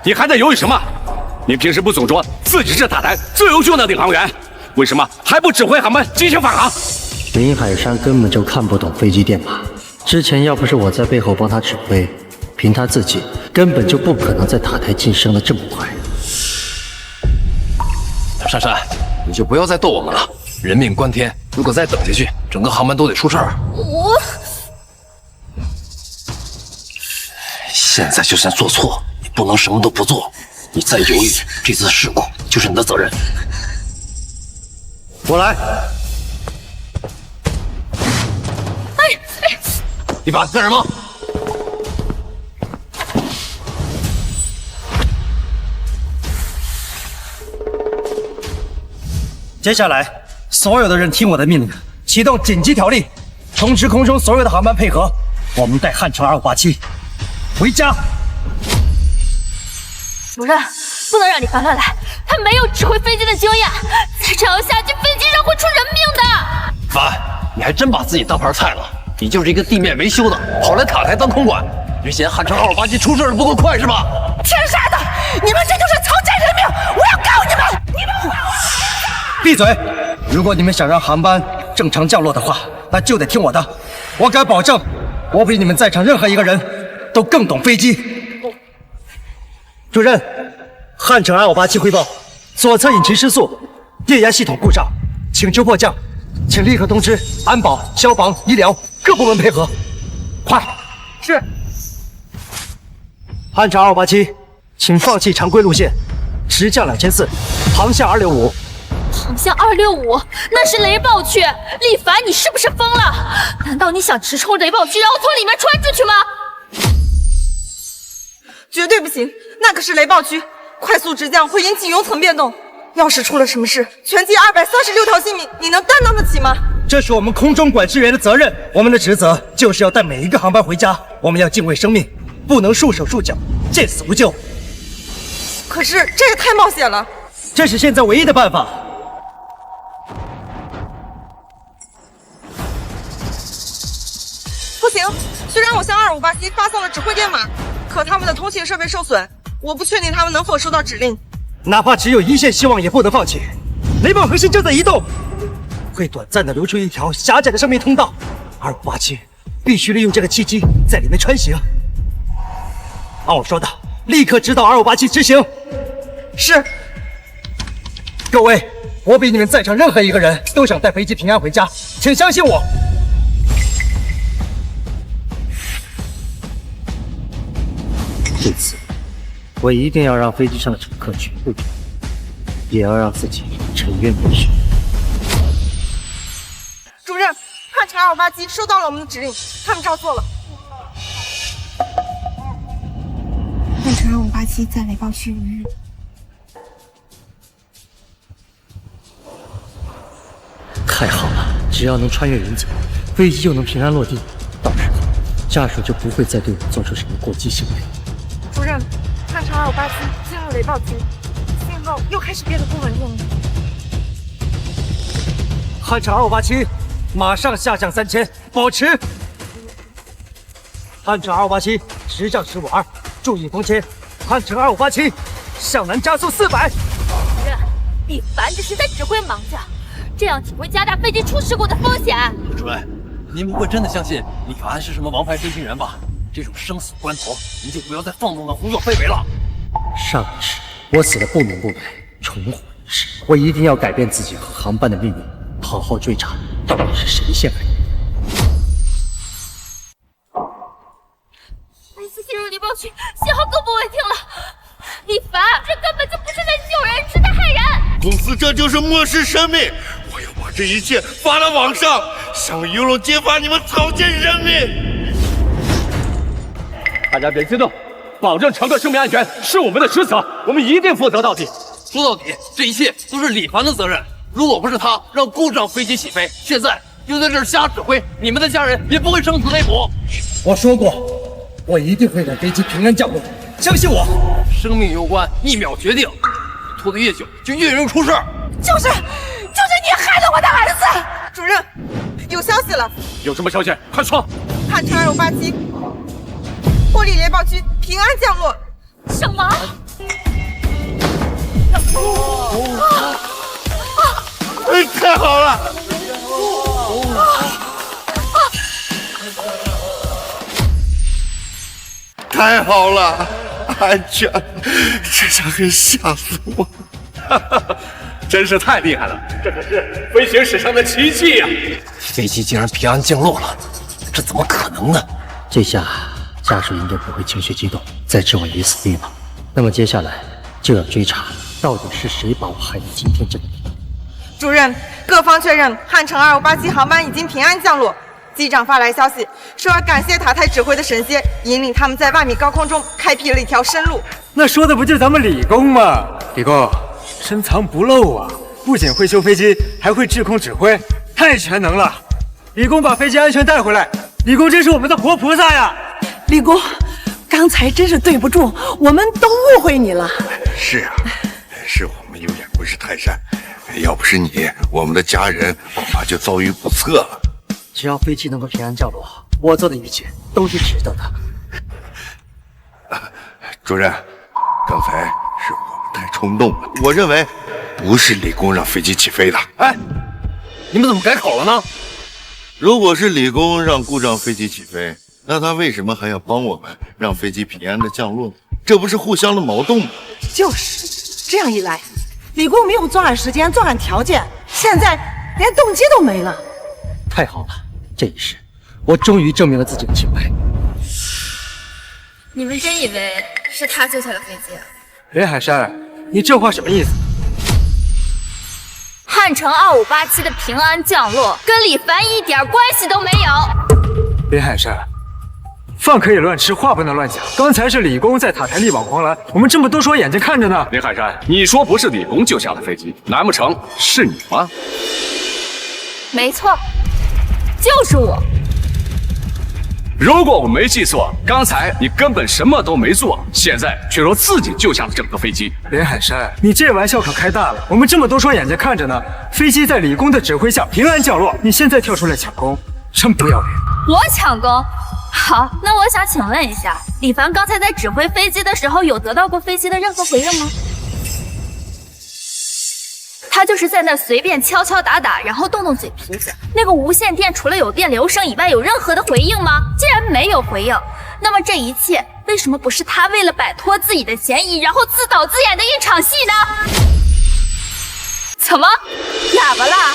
你还在犹豫什么？你平时不总说自己是塔台最优秀的领航员，为什么还不指挥航班进行返航？林海山根本就看不懂飞机电码，之前要不是我在背后帮他指挥，凭他自己根本就不可能在塔台晋升的这么快。珊珊，你就不要再逗我们了，人命关天，如果再等下去，整个航班都得出事儿。现在就算做错，你不能什么都不做。你再犹豫，这次事故就是你的责任。我来。李凡，干什么？接下来，所有的人听我的命令，启动紧急条例，通知空中所有的航班配合，我们带汉城2587回家。主任，不能让李凡乱来，他没有指挥飞机的经验，再这样下去，飞机上会出人命的。凡，你还真把自己当盘菜了。你就是一个地面维修的，跑来塔台当空管，你嫌汉城2587出事不够快是吧？天杀的！你们这就是草菅人命！我要告你们！你们闭嘴！如果你们想让航班正常降落的话，那就得听我的。我敢保证，我比你们在场任何一个人都更懂飞机。主任，汉城2587汇报，左侧引擎失速，液压系统故障，请求迫降，请立刻通知安保、消防、医疗各部门配合，快！是。汉城2587，请放弃常规路线，直降2400，航向265。航向265，那是雷暴区。李凡，你是不是疯了？难道你想直冲雷暴区，然后从里面穿出去吗？绝对不行，那可是雷暴区，快速直降会引起云层变动。要是出了什么事，全机236条性命，你能担当得起吗？这是我们空中管制员的责任，我们的职责就是要带每一个航班回家。我们要敬畏生命，不能束手束脚，见死不救。可是这也太冒险了。这是现在唯一的办法。不行，虽然我向2587发送了指挥电码，可他们的通信设备受损，我不确定他们能否收到指令。哪怕只有一线希望，也不能放弃。雷暴核心正在移动，会短暂的留出一条狭窄的生命通道。2587必须利用这个契机在里面穿行。按我说的，立刻指导2587执行。是。各位，我比你们在场任何一个人都想带飞机平安回家，请相信我。这次，我一定要让飞机上的乘客全部平安，也要让自己沉冤不雪。主任，汉城2587收到了我们的指令，他们照做了。汉城2587在雷暴区余日。太好了，只要能穿越云层，飞机又能平安落地，到时候家属就不会再对我做出什么过激行为。主任，汉城2587进入雷暴区，信号又开始变得不稳定了。汉城2587，马上下降3000，保持。汉城2587，直降15.2，注意风切。汉城2587，向南加速400。主任，李凡这是在指挥盲将，这样只会加大飞机出事故的风险。主任，您不会真的相信李凡是什么王牌飞行员吧？这种生死关头，您就不要再放纵的胡作非为了。上一世我死得不明不白，重活一世，我一定要改变自己和航班的命运，好好追查到底是谁陷害你。每次进入雷暴区，信号更不稳定这根本就不是在救人，是在害人！公司这就是漠视生命，我要把这一切发到网上，向舆论揭发你们草菅人命！大家别激动，保证乘客生命安全是我们的职责，我们一定负责到底。说到底，这一切都是李凡的责任。如果不是他让故障飞机起飞，现在又在这儿瞎指挥，你们的家人也不会生死未卜。我说过，我一定会让飞机平安降落，相信我。生命攸关，1秒决定，拖得越久就越容易出事。就是你害了我的儿子！主任，有消息了。有什么消息？快说！汉城257霍利联邦区平安降落。什么？太好了！太好了，安全！这下可吓死我！真是太厉害了，这可是飞行史上的奇迹呀！飞机竟然平安降落了，这怎么可能呢？这下家属应该不会情绪激动，再置我于死地了。那么接下来就要追查到底是谁把我害到今天这个地步。主任，各方确认汉城2587航班已经平安降落。机长发来消息，说要感谢塔台指挥的神仙，引领他们在万米高空中开辟了一条生路。那说的不就咱们李工吗？李工深藏不露啊，不仅会修飞机，还会制控指挥，太全能了。李工把飞机安全带回来，李工真是我们的活菩萨呀！李工，刚才真是对不住，我们都误会你了。是啊，是我们有眼不识泰山，要不是你，我们的家人恐怕就遭遇不测了。只要飞机能够平安降落，我做的一切都是值得的。主任，刚才是我们太冲动了，我认为不是李工让飞机起飞的。哎，你们怎么改口了呢？如果是李工让故障飞机起飞，那他为什么还要帮我们让飞机平安的降落？这不是互相的矛盾吗？就是这样一来，李工没有作案时间、作案条件，现在连动机都没了。太好了，这一世我终于证明了自己的清白。你们真以为是他救下了飞机？林海山，你这话什么意思？汉城2587的平安降落跟李凡一点关系都没有。林海山，饭可以乱吃，话不能乱讲。刚才是李工在塔台力挽狂澜，我们这么多双眼睛看着呢。林海山，你说不是李工救下了飞机，难不成是你吗？没错，就是我。如果我没记错，刚才你根本什么都没做，现在却说自己救下了整个飞机。林海山，你这玩笑可开大了，我们这么多双眼睛看着呢，飞机在李工的指挥下平安降落，你现在跳出来抢功，真不要脸！我抢功？好，那我想请问一下，李凡刚才在指挥飞机的时候，有得到过飞机的任何回应吗？他就是在那随便敲敲打打，然后动动嘴皮子。那个无线电除了有电流声以外，有任何的回应吗？既然没有回应，那么这一切为什么不是他为了摆脱自己的嫌疑，然后自导自演的一场戏呢？怎么哑巴啦？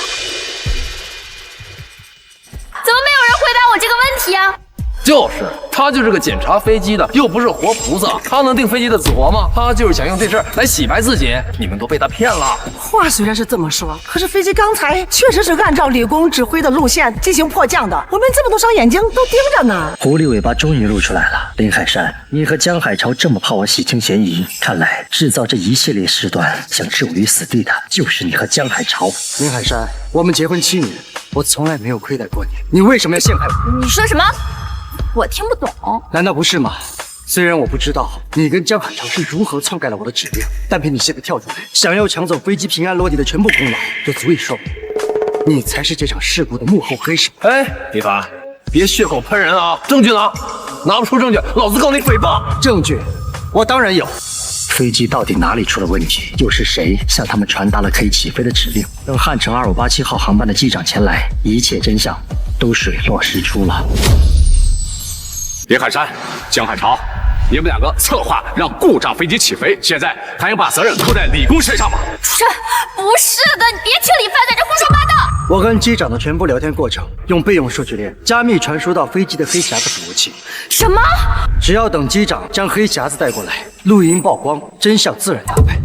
怎么没有人回答我这个问题啊？就是他就是个检查飞机的，又不是活菩萨，他能定飞机的死活吗？他就是想用这事儿来洗白自己，你们都被他骗了。话虽然是这么说，可是飞机刚才确实是按照李工指挥的路线进行迫降的，我们这么多双眼睛都盯着呢。狐狸尾巴终于露出来了，林海山，你和江海潮这么怕我洗清嫌疑，看来制造这一系列事端想置我于死地的就是你和江海潮。林海山，我们结婚7年，我从来没有亏待过你，你为什么要陷害我？你说什么？我听不懂。难道不是吗？虽然我不知道你跟江海潮是如何篡改了我的指令，但凭你现在跳出来，想要抢走飞机平安落地的全部功劳，就足以说明你才是这场事故的幕后黑手。哎，李凡，别血口喷人啊！证据呢？拿不出证据，老子告你诽谤！证据，我当然有。飞机到底哪里出了问题？又是谁向他们传达了可以起飞的指令？等汉城2587号航班的机长前来，一切真相都水落石出了。林海山、江海潮，你们两个策划让故障飞机起飞，现在还想把责任拖在李工身上吗？不是的，你别听李凡在这胡说八道。我跟机长的全部聊天过程用备用数据链加密传输到飞机的黑匣子服务器。什么？只要等机长将黑匣子带过来，录音曝光，真相自然大白。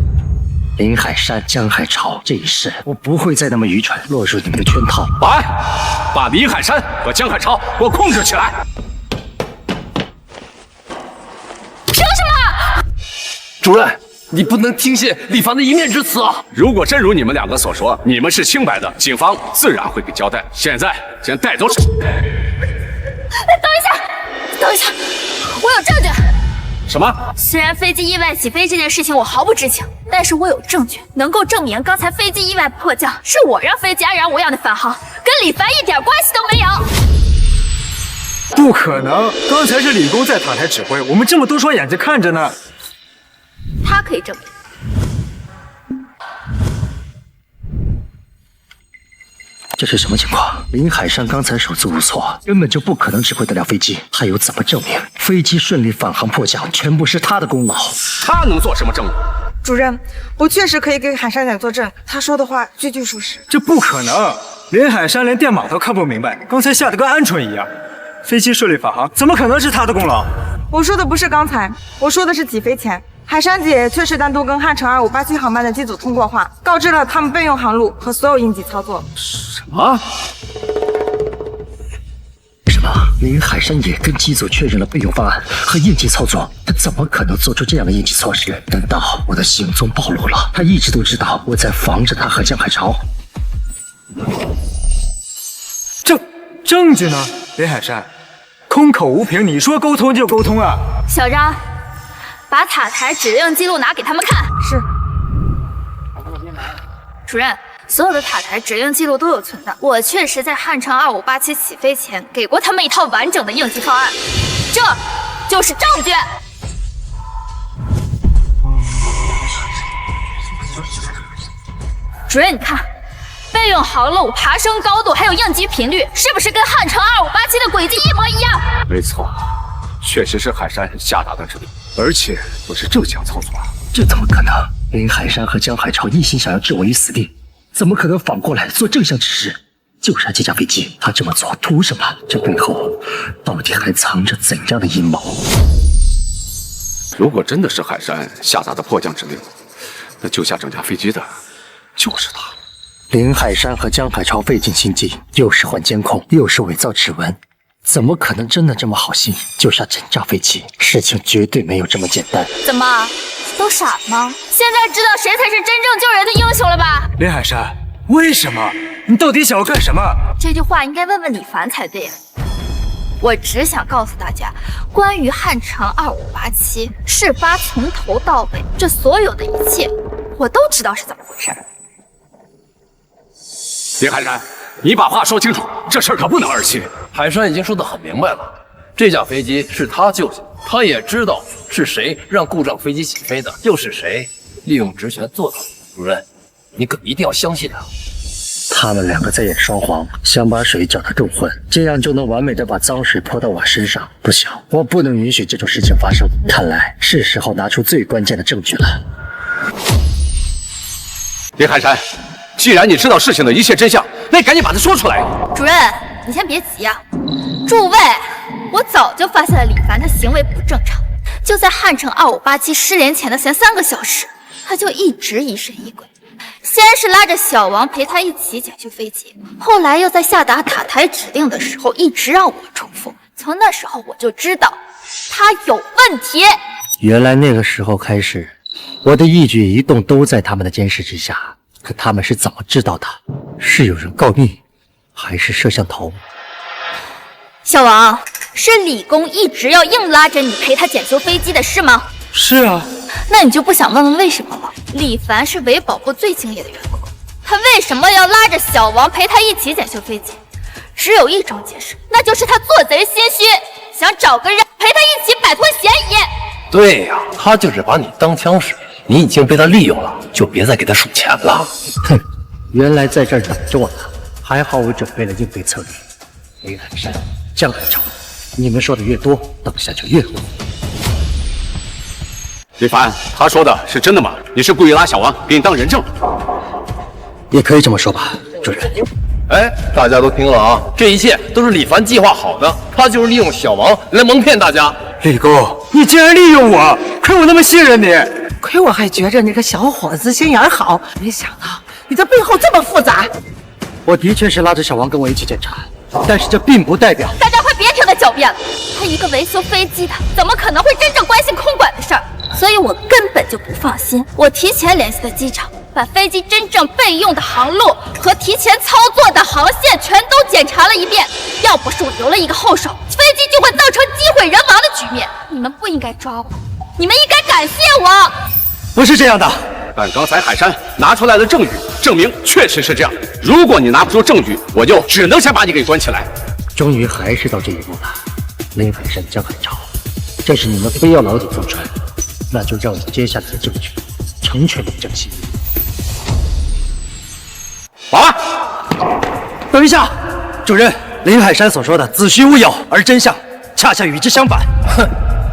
林海山、江海潮这一世，我不会再那么愚蠢，落入你们的圈套。来，把林海山和江海潮给我控制起来！凭什么？主任，你不能听信李凡的一面之词啊！如果真如你们两个所说，你们是清白的，警方自然会给交代。现在先带走。等一下，我有证据。什么？虽然飞机意外起飞这件事情我毫不知情，但是我有证据能够证明刚才飞机意外迫降是我让飞机安然无恙的返航，跟李凡一点关系都没有。不可能，刚才是李工在塔台指挥，我们这么多双眼睛看着呢。他可以证明。这是什么情况？林海山刚才手足无措，根本就不可能指挥得了飞机，他又怎么证明飞机顺利返航迫降全部是他的功劳？他能做什么证据？主任，我确实可以给海山仔作证，他说的话句句属实。这不可能，林海山连电码都看不明白，刚才吓得跟鹌鹑一样。飞机顺利返航，怎么可能是他的功劳？我说的不是刚才，我说的是起飞前。海山姐确实单独跟汉城2587航班的机组通过话，告知了他们备用航路和所有应急操作。什么？什么？林海山也跟机组确认了备用方案和应急操作，他怎么可能做出这样的应急措施？难道我的行踪暴露了？他一直都知道我在防着他和江海潮。证据呢？林海山，空口无凭，你说沟通就沟通啊！小张，把塔台指令记录拿给他们看。是。主任，所有的塔台指令记录都有存档，我确实在汉城2587起飞前给过他们一套完整的应急方案，这就是证据。主任，你看。备用航路、爬升高度还有应急频率，是不是跟汉城2587的轨迹一模一样？没错，确实是海山下达的指令，而且不是正向操作。这怎么可能？林海山和江海潮一心想要置我于死地，怎么可能反过来做正向指示？救杀这架飞机，他这么做图什么？这背后到底还藏着怎样的阴谋？如果真的是海山下达的迫降指令，那救下整架飞机的就是他。林海山和江海潮费尽心机，又是换监控，又是伪造指纹，怎么可能真的这么好心救下整架飞机？事情绝对没有这么简单。怎么，都傻了吗？现在知道谁才是真正救人的英雄了吧？林海山，为什么？你到底想要干什么？这句话应该问问李凡才对。我只想告诉大家，关于汉城2587事发从头到尾，这所有的一切，我都知道是怎么回事。林海山，你把话说清楚，这事儿可不能儿戏。海山已经说得很明白了，这架飞机是他救下，他也知道是谁让故障飞机起飞的，又是谁利用职权做到的。主任，你可一定要相信他。他们两个在演双簧，想把水搅得更浑，这样就能完美的把脏水泼到我身上。不行，我不能允许这种事情发生。看来是时候拿出最关键的证据了。林海山，既然你知道事情的一切真相，那赶紧把它说出来。主任，你先别急啊。诸位，我早就发现了李凡的行为不正常，就在汉城2587失联前的前3个小时，他就一直疑神疑鬼。先是拉着小王陪他一起检修飞机，后来又在下达塔台指令的时候一直让我重复。从那时候我就知道他有问题。原来那个时候开始，我的一举一动都在他们的监视之下。可他们是怎么知道的？是有人告密，还是摄像头？小王，是李工一直要硬拉着你陪他检修飞机的是吗？是啊。那你就不想问问为什么吗？李凡是维保部最敬业的员工，他为什么要拉着小王陪他一起检修飞机？只有一种解释，那就是他做贼心虚，想找个人陪他一起摆脱嫌疑。对呀，他就是把你当枪使，你已经被他利用了，就别再给他数钱了。哼，原来在这儿等着我呢，还好我准备了应对策略。林海山、江海潮，你们说的越多，等下就越火。李凡，他说的是真的吗？你是故意拉小王给你当人证？也可以这么说吧，主任。哎，大家都听了啊，这一切都是李凡计划好的，他就是利用小王来蒙骗大家。李公，你竟然利用我，亏我那么信任你，亏我还觉着你个小伙子心眼好，没想到你的背后这么复杂。我的确是拉着小王跟我一起检查，但是这并不代表……大家快别听他狡辩了，他一个维修飞机的，怎么可能会真正关心空管的事儿？所以我根本就不放心。我提前联系的机场，把飞机真正备用的航路和提前操作的航线全都检查了一遍。要不是我留了一个后手，飞机就会造成机毁人亡的局面。你们不应该抓我，你们应该感谢我。不是这样的。但刚才海山拿出来的证据证明确实是这样。如果你拿不出证据，我就只能先把你给关起来。终于还是到这一步了，林海山、江海潮，这是你们非要牢底坐穿，那就让我接下来的证据成全你们这个心意。好了，等一下，主任，林海山所说的子虚乌有，而真相恰恰与之相反。哼，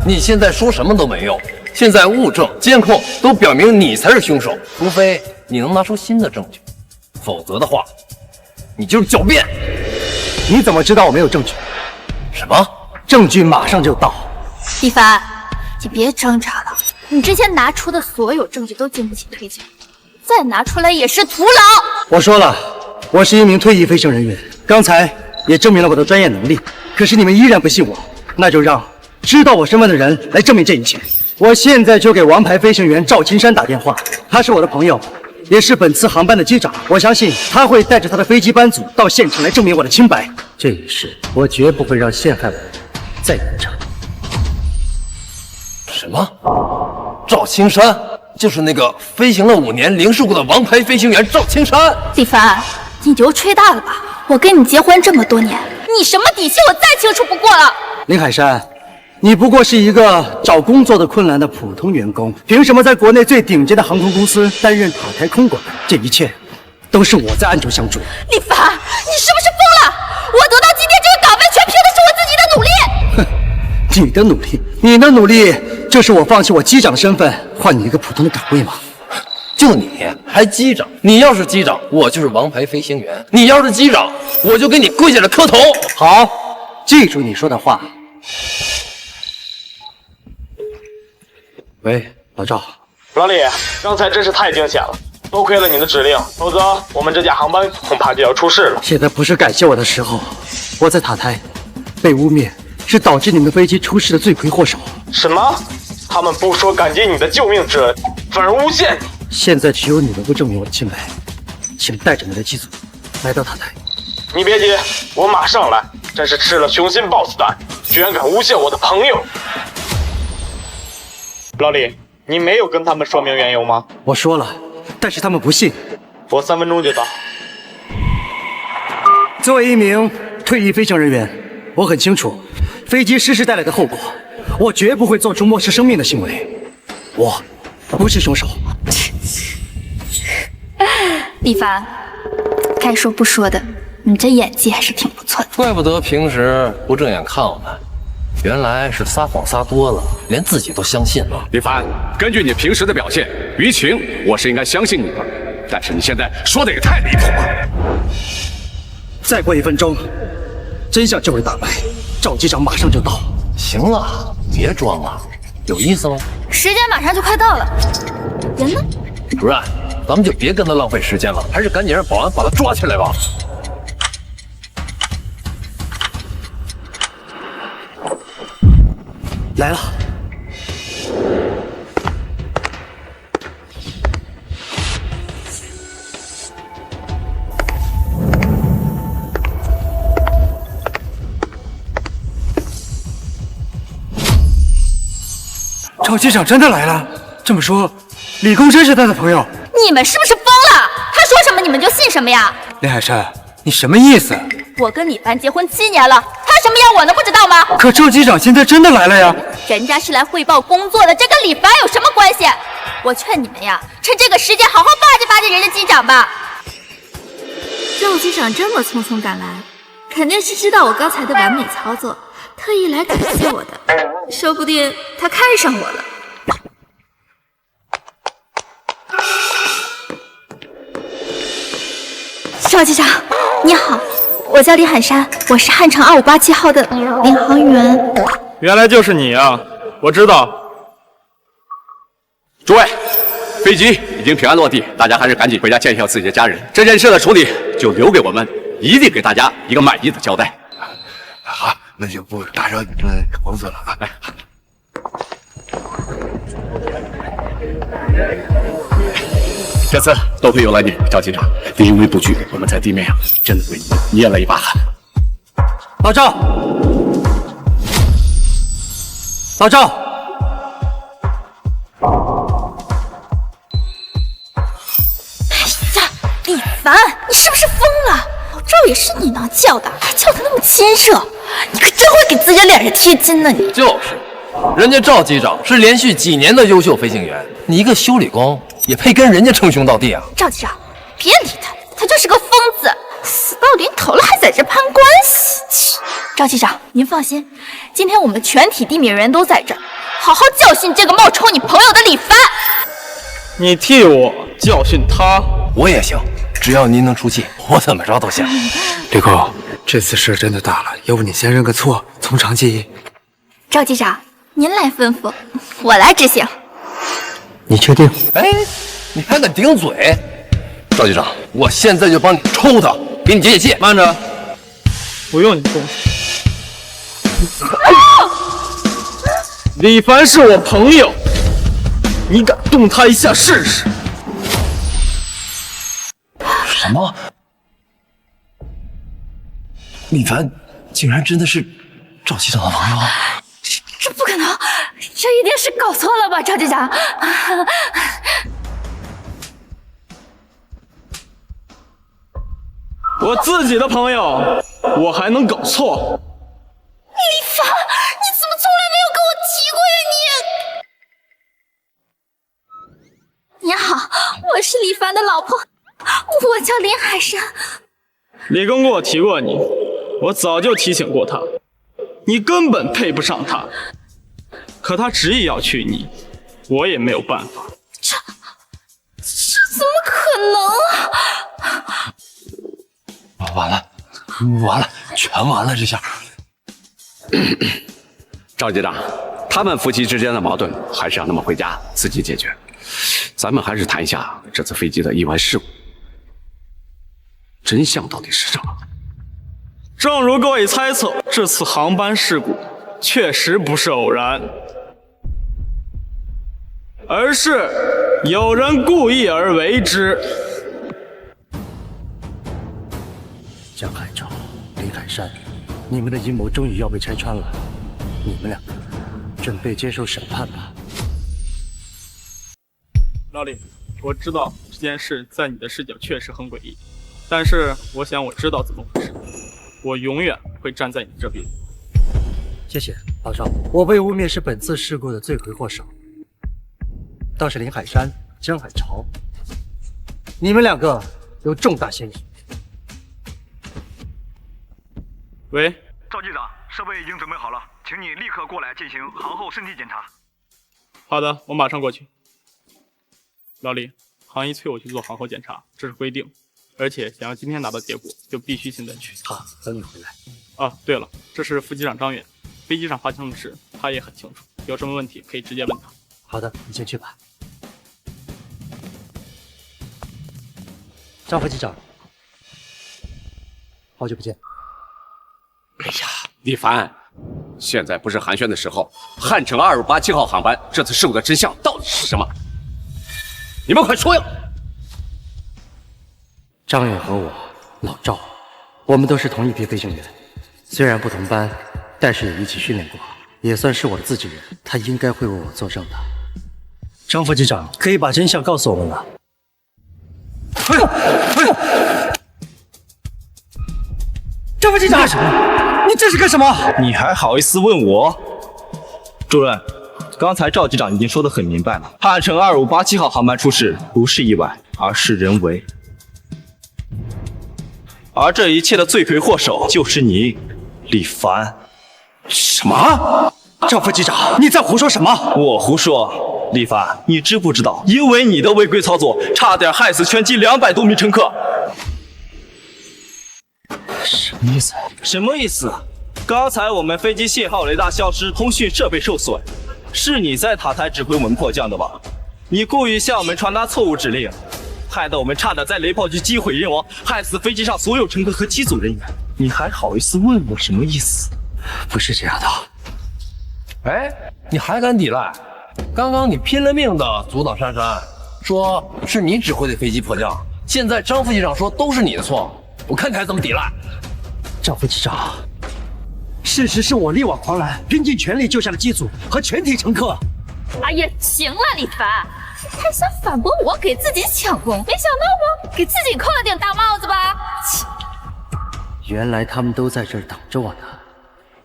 你现在说什么都没用。现在物证、监控都表明你才是凶手，除非你能拿出新的证据，否则的话，你就是狡辩。你怎么知道我没有证据？什么？证据马上就到。李凡，你别挣扎了，你之前拿出的所有证据都经不起推敲，再拿出来也是徒劳。我说了，我是一名退役飞行人员，刚才也证明了我的专业能力。可是你们依然不信我，那就让知道我身份的人来证明这一切。我现在就给王牌飞行员赵青山打电话，他是我的朋友，也是本次航班的机长。我相信他会带着他的飞机班组到现场来证明我的清白。这一事我绝不会让陷害我的人再严惩。什么？赵青山就是那个飞行了5年零事故的王牌飞行员赵青山。李凡，你就吹大了吧！我跟你结婚这么多年，你什么底细我再清楚不过了。林海山，你不过是一个找工作的困难的普通员工，凭什么在国内最顶尖的航空公司担任塔台空管？这一切都是我在暗中相助。李凡，你是不是疯了？我得到今天这个岗位，全凭的是我自己的努力。哼，你的努力，你的努力，就是我放弃我机长的身份，换你一个普通的岗位吗？就你还机长？你要是机长，我就是王牌飞行员；你要是机长，我就给你跪下来磕头。好，记住你说的话。喂，老赵。老李，刚才真是太惊险了，多亏了你的指令，否则我们这架航班恐怕就要出事了。现在不是感谢我的时候，我在塔台被污蔑，是导致你们飞机出事的罪魁祸首。什么？他们不说感激你的救命之恩，反而诬陷你。现在只有你能够证明我的清白，请带着你的机组来到塔台。你别急，我马上来。真是吃了雄心豹子胆，居然敢诬陷我的朋友。老李，你没有跟他们说明缘由吗？我说了，但是他们不信。我3分钟就到。作为一名退役飞行人员，我很清楚飞机失事带来的后果，我绝不会做出漠视生命的行为。我不是凶手。李凡，该说不说的，你这演技还是挺不错的。怪不得平时不正眼看我们，原来是撒谎撒多了，连自己都相信了。李凡，根据你平时的表现，于情我是应该相信你的，但是你现在说的也太离谱了。再过1分钟，真相就会大白，赵机长马上就到。行了，别装了，有意思吗？时间马上就快到了，人呢？主任，咱们就别跟他浪费时间了，还是赶紧让保安把他抓起来吧。来了。赵机长真的来了。这么说，李公真是他的朋友？你们是不是疯了？他说什么你们就信什么呀？林海山，你什么意思？我跟李凡结婚7年了，他什么样我能不知道吗？可赵机长现在真的来了呀！人家是来汇报工作的，这跟李凡有什么关系？我劝你们呀，趁这个时间好好巴结巴结人家机长吧。赵机长这么匆匆赶来，肯定是知道我刚才的完美操作，特意来感谢我的。说不定他看上我了。什赵机长，你好，我叫李海山，我是汉城2587号的领航员。原来就是你啊！我知道。诸位，飞机已经平安落地，大家还是赶紧回家见一下自己的家人。这件事的处理就留给我们，一定给大家一个满意的交代。好，那就不打扰你们工作了啊！来。这次多亏有了你，赵机长，临危不惧，我们在地面上真的为你捏了一把汗。老赵，老赵，李凡，你是不是疯了？老赵也是你能叫的，还叫得那么亲热，你可真会给自己的脸上贴金呢！你就是，人家赵机长是连续几年的优秀飞行员，你一个修理工也配跟人家称兄道弟啊？赵机长，别理他，他就是个疯子，死到临头了还在这攀关系。赵机长，您放心，今天我们全体地面人员都在这儿，好好教训这个冒充你朋友的李凡。你替我教训他，我也行，只要您能出气，我怎么着都行。李哥，这次事真的大了，要不你先认个错，从长计议。赵机长，您来吩咐，我来执行。你确定？哎，你还敢顶嘴？赵机长，我现在就帮你抽他，给你解解气。慢着，不用你动手。李凡是我朋友，你敢动他一下试试？什么？李凡竟然真的是赵机长的朋友？这不可能，这一定是搞错了吧，赵机长？我自己的朋友，我还能搞错？李凡，你怎么从来没有跟我提过呀你？你好，我是李凡的老婆，我叫林海山。李庚跟我提过你，我早就提醒过他，你根本配不上他。可他执意要娶你，我也没有办法。这怎么可能啊！完了，全完了！这下，赵机长，他们夫妻之间的矛盾还是让他们回家自己解决。咱们还是谈一下这次飞机的意外事故，真相到底是什么？正如各位猜测，这次航班事故确实不是偶然，而是有人故意而为之。江海潮、林海山，你们的阴谋终于要被拆穿了，你们两个准备接受审判吧。老李，我知道这件事在你的视角确实很诡异，但是我想我知道怎么回事，我永远会站在你这边。谢谢老赵，我被污蔑是本次事故的罪魁祸首，倒是林海山、江海潮，你们两个有重大嫌疑。喂，赵机长，设备已经准备好了，请你立刻过来进行航后身体检查。好的，我马上过去。老李，航医催我去做航后检查，这是规定，而且想要今天拿到结果，就必须现在去。好，等你回来。啊，对了，这是副机长张远，飞机上发生的事他也很清楚，有什么问题可以直接问他。好的，你先去吧。张副机长，好久不见。哎呀，李凡，现在不是寒暄的时候。汉城2587号航班这次事故的真相到底是什么？你们快说呀！张远和我，老赵，我们都是同一批飞行员，虽然不同班，但是也一起训练过，也算是我的自己人，他应该会为我作证的。张副机长，可以把真相告诉我们了。张副机长，你这是干什么？你还好意思问我？主任，刚才赵机长已经说得很明白了，汉城2587号航班出事不是意外，而是人为。而这一切的罪魁祸首就是你，李凡。什么？张副机长，你在胡说什么？我胡说。李凡，你知不知道，因为你的违规操作，差点害死全机200多名乘客。什么意思？什么意思？刚才我们飞机信号雷达消失，通讯设备受损，是你在塔台指挥我们迫降的吧？你故意向我们传达错误指令，害得我们差点在雷炮局机毁人亡，害死飞机上所有乘客和机组人员。你还好意思问我什么意思？不是这样的。哎，你还敢抵赖？刚刚你拼了命的阻挡珊珊，说是你指挥的飞机迫降，现在张副机长说都是你的错，我看你还怎么抵赖？张副机长，事实是我力挽狂澜，拼尽全力救下了机组和全体乘客。哎呀，行了，李凡，还想反驳我给自己抢功，没想到吧，给自己扣了顶大帽子吧？原来他们都在这儿等着我呢。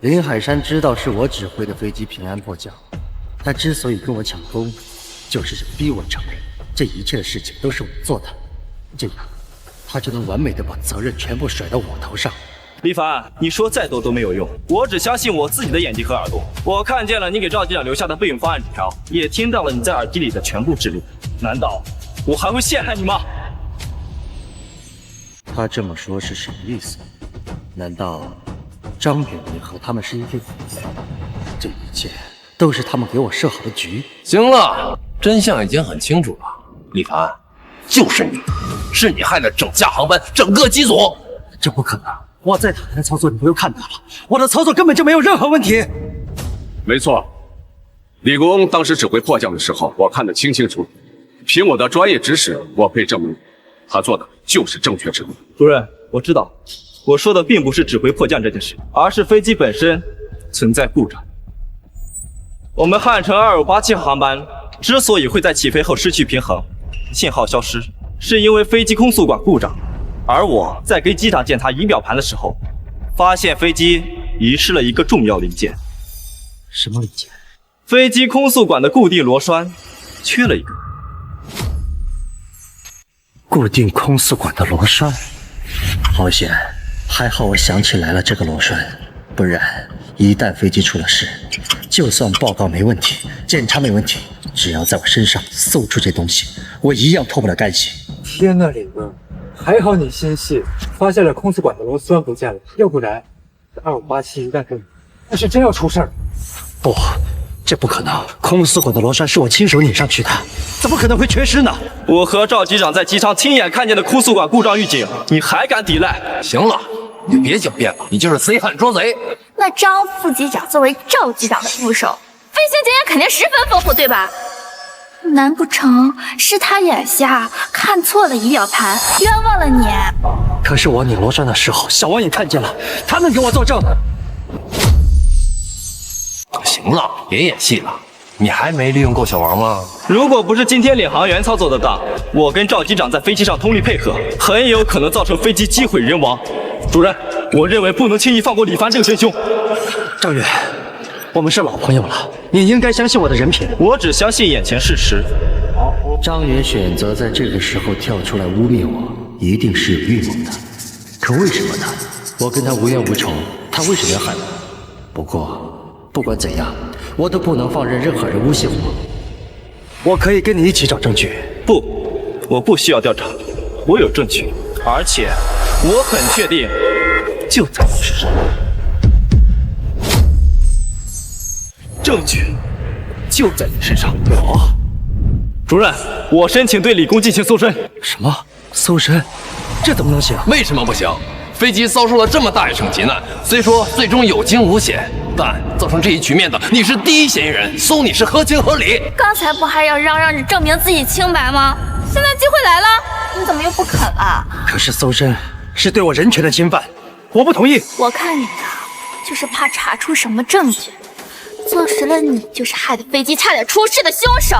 林海山知道是我指挥的飞机平安迫降，他之所以跟我抢功，就是想逼我承认这一切的事情都是我做的，这样他就能完美的把责任全部甩到我头上。李凡，你说再多都没有用，我只相信我自己的眼睛和耳朵。我看见了你给赵机长留下的备用方案纸条，也听到了你在耳机里的全部指令。难道我还会陷害你吗？他这么说是什么意思？难道张远明和他们是一对父子？这一切都是他们给我设好的局。行了，真相已经很清楚了，李凡，就是你，是你害了整架航班、整个机组。这不可能！我在塔台操作，你不用看到了，我的操作根本就没有任何问题。没错，李国翁当时指挥迫降的时候，我看得清清楚楚。凭我的专业知识，我可以证明，他做的就是正确指挥。主任，我知道，我说的并不是指挥迫降这件事，而是飞机本身存在故障。我们汉城2587号航班之所以会在起飞后失去平衡，信号消失，是因为飞机空速管故障。而我在给机长检查仪表盘的时候，发现飞机遗失了一个重要零件。什么零件？飞机空速管的固定螺栓缺了一个。固定空速管的螺栓，好险！还好我想起来了这个螺栓，不然一旦飞机出了事，就算报告没问题，检查没问题，只要在我身上搜出这东西，我一样脱不了干系。天呐，李哥！还好你心细，发现了空速管的螺栓不见了，要不然2587一旦跟，那是真要出事儿。不，这不可能！空速管的螺栓是我亲手拧上去的，怎么可能会缺失呢？我和赵机长在机舱亲眼看见的空速管故障预警，你还敢抵赖？行了，你别狡辩了，你就是贼喊捉贼。那张副机长作为赵机长的副手，飞行经验肯定十分丰富，对吧？难不成是他眼下看错了仪表盘，冤枉了你？可是我拧螺栓的时候，小王也看见了，他能给我作证。行了，别演戏了，你还没利用够小王吗？如果不是今天领航员操作的当，我跟赵机长在飞机上通力配合，很有可能造成飞机机毁人亡。主任，我认为不能轻易放过李凡这个真凶。张远，我们是老朋友了，你应该相信我的人品。我只相信眼前事实。张远选择在这个时候跳出来污蔑我，一定是有预谋的。可为什么呢？我跟他无冤无仇，他为什么要害我？不过，不管怎样，我都不能放任任何人诬陷我。我可以跟你一起找证据。不，我不需要调查，我有证据，而且我很确定，就在你身上。证据就在你身上。主任，我申请对李工进行搜身。什么？搜身？这怎么能行？为什么不行？飞机遭受了这么大一场劫难，虽说最终有惊无险，但造成这一局面的你是第一嫌疑人，搜你是合情合理。刚才不还要嚷嚷着证明自己清白吗？现在机会来了，你怎么又不肯了？可是搜身是对我人权的侵犯，我不同意。我看你的就是怕查出什么证据，坐实了你就是害得飞机差点出事的凶手，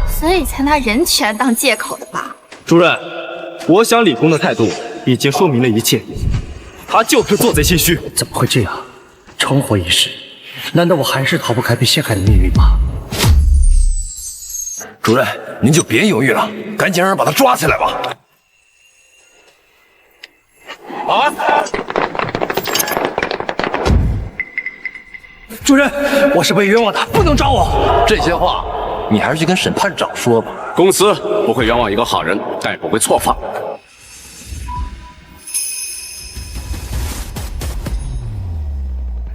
所以才拿人权当借口的吧？主任，我想李工的态度已经说明了一切，他就是做贼心虚。怎么会这样？重活一世，难道我还是逃不开被陷害的命运吗？主任，您就别犹豫了，赶紧让人把他抓起来吧。啊！主任，我是被冤枉的，不能抓我。这些话你还是去跟审判长说吧。公司不会冤枉一个好人，但也不会错放。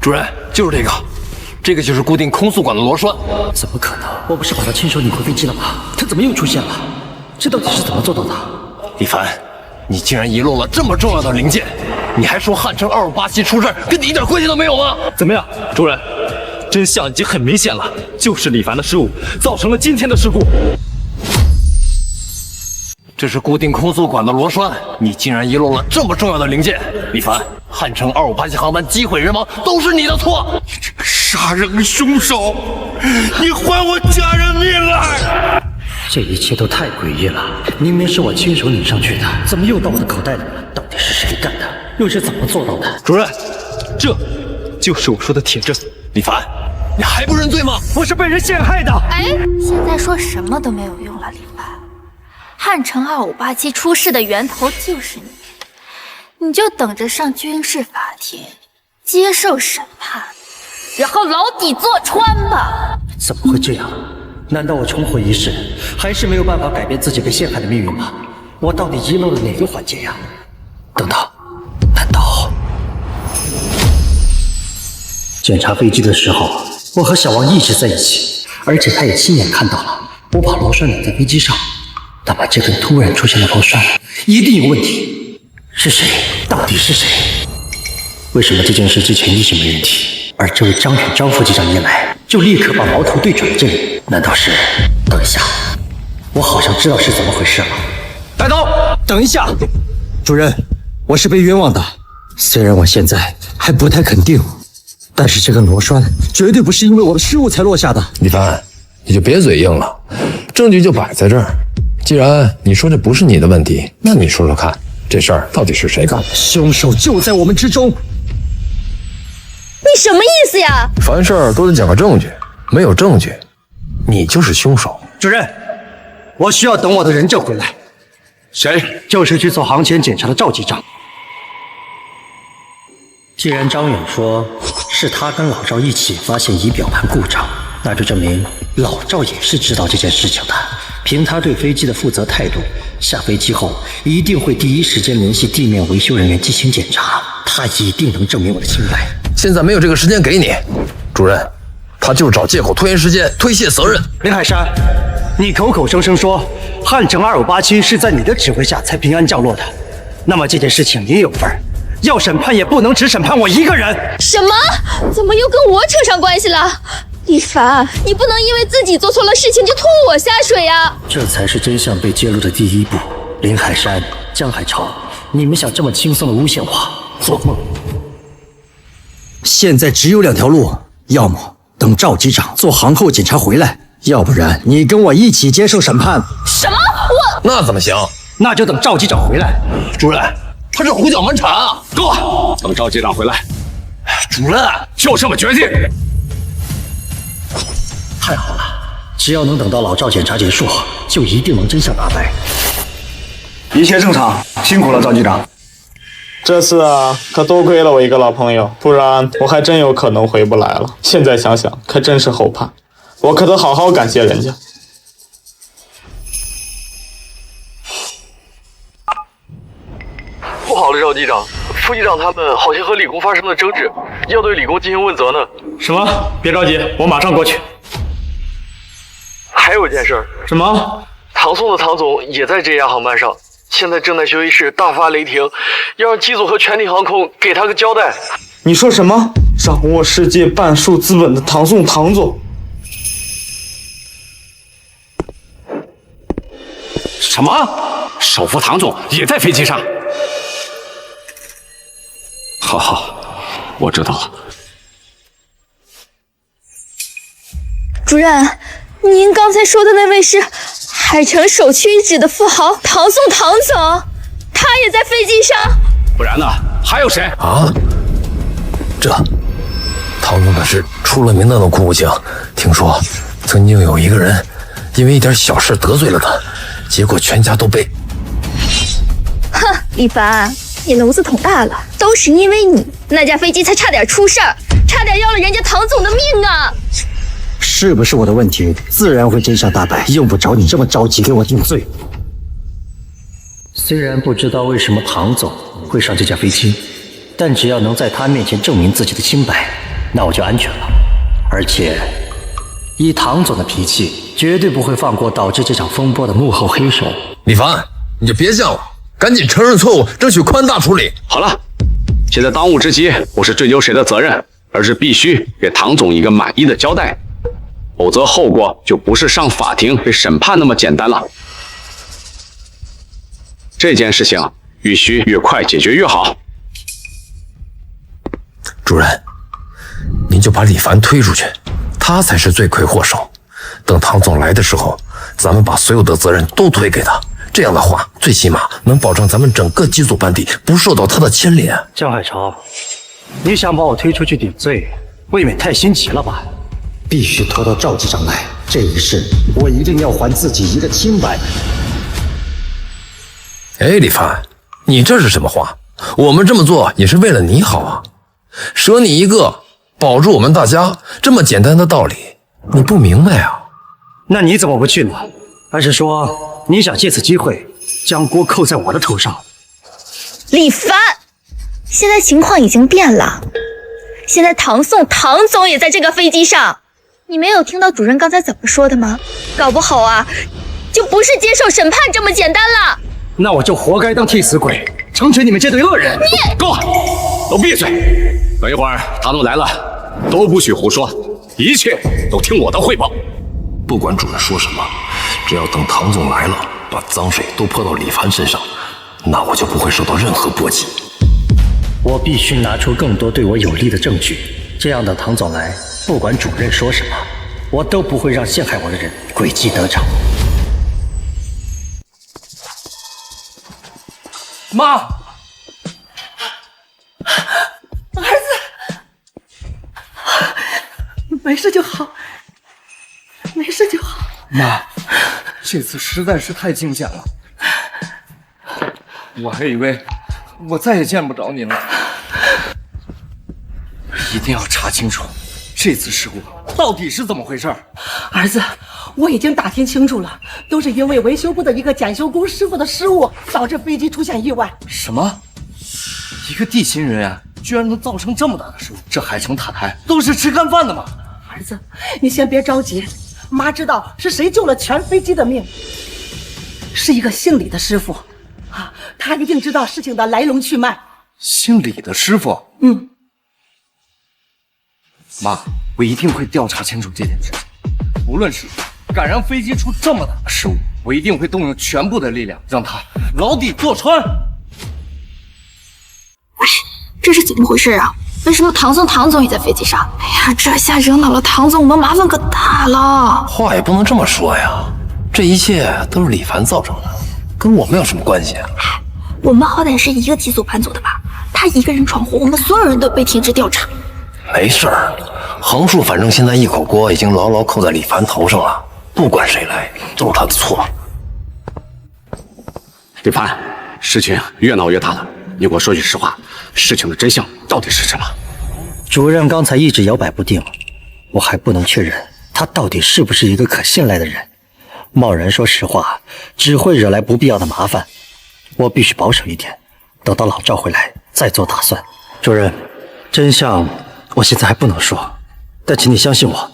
主任，就是这个就是固定空速管的螺栓。怎么可能？我不是把他亲手拧回飞机了吗？他怎么又出现了？这到底是怎么做到的？李凡，你竟然遗漏了这么重要的零件，你还说汉城2587出事跟你一点关系都没有吗？怎么样，主任？真相已经很明显了，就是李凡的失误造成了今天的事故。这是固定空速管的螺栓，你竟然遗漏了这么重要的零件，李凡，汉城2587航班机毁人亡都是你的错！你这个杀人凶手，你还我家人命来！这一切都太诡异了，明明是我亲手拧上去的，怎么又到我的口袋里了？到底是谁干的？又是怎么做到的？主任，这就是我说的铁证。李凡，你还不认罪吗？我是被人陷害的。哎，现在说什么都没有用了，李凡。汉城2587出事的源头就是你，你就等着上军事法庭接受审判，然后牢底坐穿吧。怎么会这样？难道我重活一世，还是没有办法改变自己被陷害的命运吗？我到底遗漏了哪个环节呀？等等，难道检查飞机的时候，我和小王一直在一起，而且他也亲眼看到了我把螺栓拧在飞机上。那么这根突然出现的螺栓一定有问题，是谁？到底是谁？为什么这件事之前一直没人提，而这位张远张副机长一来就立刻把矛头对准了这里？难道是……等一下，我好像知道是怎么回事了。带刀！等一下，主任，我是被冤枉的。虽然我现在还不太肯定，但是这根螺栓绝对不是因为我的失误才落下的。李凡，你就别嘴硬了，证据就摆在这儿。既然你说这不是你的问题，那你说说看，这事儿到底是谁干的？凶手就在我们之中。你什么意思呀？凡事都得讲个证据，没有证据，你就是凶手。主任，我需要等我的人证回来。谁？就是去做航前检查的赵机长。既然张远说是他跟老赵一起发现仪表盘故障，那就证明老赵也是知道这件事情的。凭他对飞机的负责态度，下飞机后一定会第一时间联系地面维修人员进行检查，他一定能证明我的清白。现在没有这个时间给你，主任，他就是找借口拖延时间，推卸责任。林海山，你口口声声说汉城2587是在你的指挥下才平安降落的，那么这件事情也有份儿，要审判也不能只审判我一个人。什么？怎么又跟我扯上关系了？李凡，你不能因为自己做错了事情就拖我下水呀！这才是真相被揭露的第一步。林海山、江海潮，你们想这么轻松的诬陷我，做梦！现在只有两条路，要么等赵机长做航后检查回来，要不然你跟我一起接受审判。什么？我……那怎么行？那就等赵机长回来。主任，他是胡搅蛮缠啊！够，等赵机长回来。主任，就这么决定。太好了，只要能等到老赵检查结束，就一定能真相大白。一切正常，辛苦了，赵机长。这次啊，可多亏了我一个老朋友，不然我还真有可能回不来了。现在想想，可真是后怕，我可得好好感谢人家。不好了，赵机长，副机长他们好像和理工发生了争执，要对理工进行问责呢。什么？别着急，我马上过去。还有一件事。什么？唐宋的唐总也在这架航班上，现在正在休息室大发雷霆，要让机组和全体航空给他个交代。你说什么？掌握世界半数资本的唐宋唐总？什么？首副唐总也在飞机上？好，我知道了。主任，您刚才说的那位是海城首屈一指的富豪唐宋唐总，他也在飞机上。不然呢？还有谁啊？这唐总可是出了名的冷酷无情，听说曾经有一个人因为一点小事得罪了他，结果全家都被……哼，李凡，你笼子捅大了，都是因为你，那架飞机才差点出事儿，差点要了人家唐总的命啊！是不是我的问题，自然会真相大白，用不着你这么着急给我定罪。虽然不知道为什么唐总会上这架飞机，但只要能在他面前证明自己的清白，那我就安全了。而且，以唐总的脾气，绝对不会放过导致这场风波的幕后黑手。李凡，你就别犟了，赶紧承认错误，争取宽大处理。好了，现在当务之急不是追究谁的责任，而是必须给唐总一个满意的交代，否则后果就不是上法庭被审判那么简单了。这件事情必须越快解决越好。主任，您就把李凡推出去，他才是罪魁祸首。等唐总来的时候，咱们把所有的责任都推给他，这样的话，最起码能保证咱们整个机组班底不受到他的牵连。江海潮，你想把我推出去顶罪，未免太心急了吧？必须拖到赵机长来，这一事我一定要还自己一个清白。哎，李凡，你这是什么话？我们这么做也是为了你好啊，舍你一个，保住我们大家，这么简单的道理，你不明白啊？那你怎么不去呢？还是说你想借此机会将锅扣在我的头上？李凡，现在情况已经变了，现在唐总也在这个飞机上，你没有听到主任刚才怎么说的吗？搞不好啊，就不是接受审判这么简单了。那我就活该当替死鬼，成全你们这对恶人。你够了，都闭嘴！等一会儿唐总来了，都不许胡说，一切都听我的汇报。不管主任说什么，只要等唐总来了，把脏水都泼到李凡身上，那我就不会受到任何波及。我必须拿出更多对我有利的证据，这样等唐总来，不管主任说什么，我都不会让陷害我的人诡计得逞。妈，儿子，没事就好，没事就好。妈，这次实在是太惊险了，我还以为我再也见不着您了。一定要查清楚这次事故到底是怎么回事。儿子，我已经打听清楚了，都是因为维修部的一个检修工师傅的失误，导致飞机出现意外。什么？一个地勤人员居然能造成这么大的失误？这海城塔台都是吃干饭的吗？儿子，你先别着急，妈知道是谁救了全飞机的命，是一个姓李的师傅啊，他一定知道事情的来龙去脉。姓李的师傅？嗯，妈，我一定会调查清楚这件事情。无论是敢让飞机出这么大的失误，我一定会动用全部的力量，让他牢底坐穿。这是怎么回事啊？为什么唐总也在飞机上？哎呀，这下惹恼了唐总，我们麻烦可大了。话也不能这么说呀，这一切都是李凡造成的，跟我们有什么关系啊？我们好歹是一个机组班组的吧？他一个人闯祸，我们所有人都被停职调查。没事儿，横竖反正现在一口锅已经牢牢扣在李凡头上了，不管谁来都是他的错。李凡，事情越闹越大了，你给我说句实话，事情的真相到底是什么？主任刚才一直摇摆不定，我还不能确认他到底是不是一个可信赖的人。贸然说实话，只会惹来不必要的麻烦。我必须保守一点，等到老赵回来再做打算。主任，真相我现在还不能说，但请你相信我，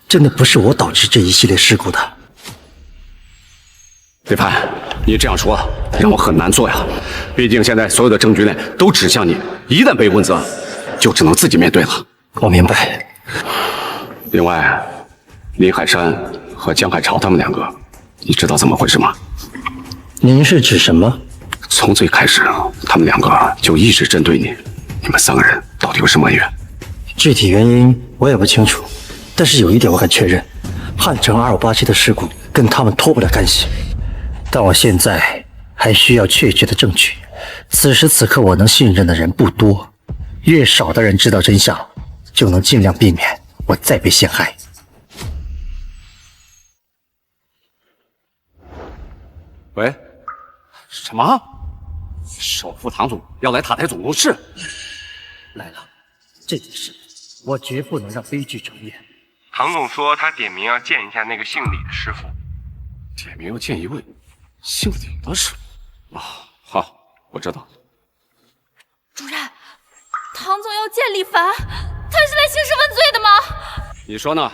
真的不是我导致这一系列事故的。李凡，你这样说让我很难做呀，毕竟现在所有的证据链都指向你，一旦被问责，就只能自己面对了。我明白。另外，林海山和江海潮他们两个，你知道怎么回事吗？您是指什么？从最开始，他们两个就一直针对你，你们三个人到底有什么恩怨？具体原因我也不清楚，但是有一点我敢确认，汉城2587的事故跟他们脱不了干系。但我现在还需要确切的证据，此时此刻我能信任的人不多，越少的人知道真相，就能尽量避免我再被陷害。喂，什么？首副唐总要来塔台总公室？来了，这件事我绝不能让悲剧重演。唐总说他点名要见一下那个姓李的师傅。点名要见一位姓李的师傅？啊，好，我知道。主任，唐总要见李凡，他是来兴师问罪的吗？你说呢？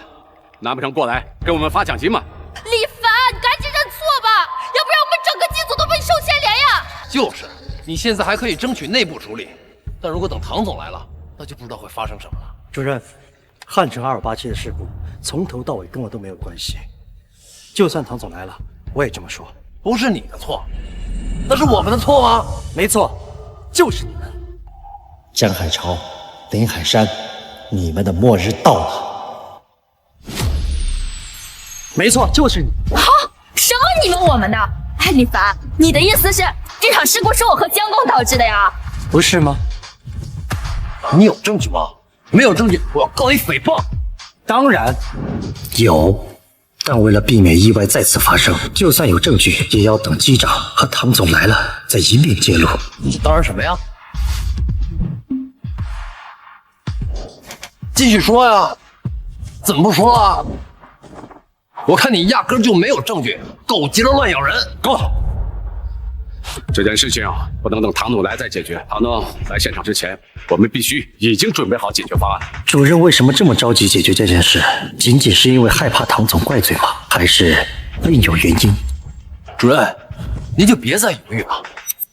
难不成过来给我们发奖金吗？李凡，你赶紧认错吧，要不然我们整个机组都被你受牵连呀！就是，你现在还可以争取内部处理，但如果等唐总来了，那就不知道会发生什么了。主任，汉城257的事故从头到尾跟我都没有关系，就算唐总来了，我也这么说。不是你的错，那是我们的错吗？没错，就是你们。江海潮、林海山，你们的末日到了。没错，就是你。啊！什么你们我们的？哎，李凡，你的意思是这场事故是我和江工导致的呀？不是吗？你有证据吗？没有证据，我要告你诽谤。当然有，但为了避免意外再次发生，就算有证据，也要等机长和唐总来了再一并揭露。当然什么呀？继续说呀！怎么不说啊？我看你压根就没有证据，狗急了乱咬人。够了！这件事情不能等唐总来再解决。唐总来现场之前，我们必须已经准备好解决方案。主任为什么这么着急解决这件事？仅仅是因为害怕唐总怪罪吗？还是另有原因？主任，您就别再犹豫了，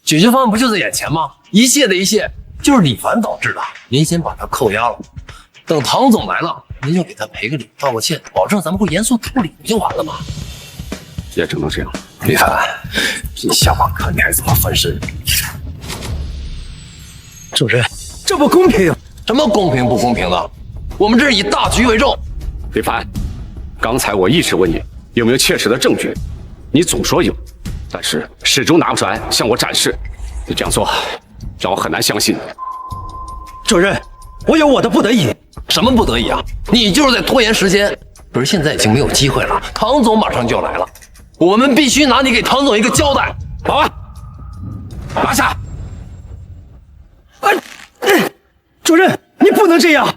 解决方案不就在眼前吗？一切的一切就是李凡导致的，您先把他扣押了，等唐总来了，您就给他赔个礼，道个歉，保证咱们会严肃处理，不就完了吗？也只能这样。李凡，你想想看，你还怎么翻身？主任，这不公平！什么公平不公平的？我们这是以大局为重。李凡，刚才我一直问你有没有切实的证据，你总说有，但是始终拿不出来向我展示。你这样做，让我很难相信。主任，我有我的不得已。什么不得已啊？你就是在拖延时间。可是现在已经没有机会了，唐总马上就要来了，我们必须拿你给唐总一个交代。保安，拿下！主任，你不能这样！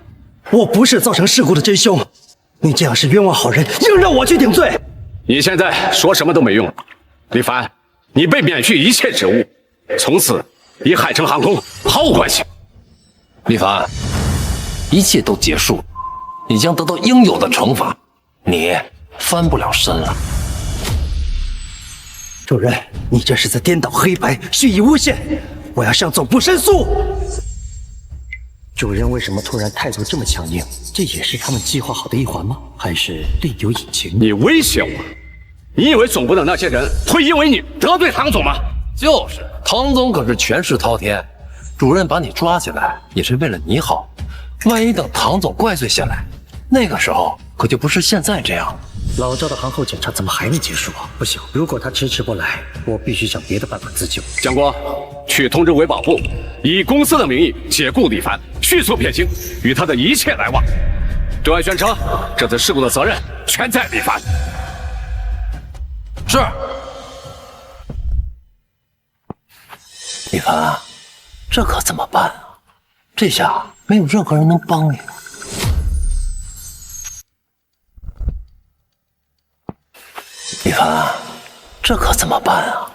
我不是造成事故的真凶，你这样是冤枉好人，硬让我去顶罪。你现在说什么都没用了，李凡，你被免去一切职务，从此与海城航空毫无关系。李凡，一切都结束，你将得到应有的惩罚，你翻不了身了。主任，你这是在颠倒黑白，蓄意诬陷，我要向总部申诉。主任为什么突然态度这么强硬？这也是他们计划好的一环吗？还是另有隐情？你威胁我？你以为总部的那些人会因为你得罪唐总吗？就是，唐总可是权势滔天，主任把你抓起来也是为了你好。万一等唐总怪罪下来，那个时候可就不是现在这样。老赵的航后检查怎么还没结束啊？不行，如果他迟迟不来，我必须想别的办法自救。江光，去通知维保部，以公司的名义解雇李凡，迅速撇清与他的一切来往。对外宣称这次事故的责任全在李凡。是。李凡啊，这可怎么办啊？这下没有任何人能帮你了。李凡啊，这可怎么办啊？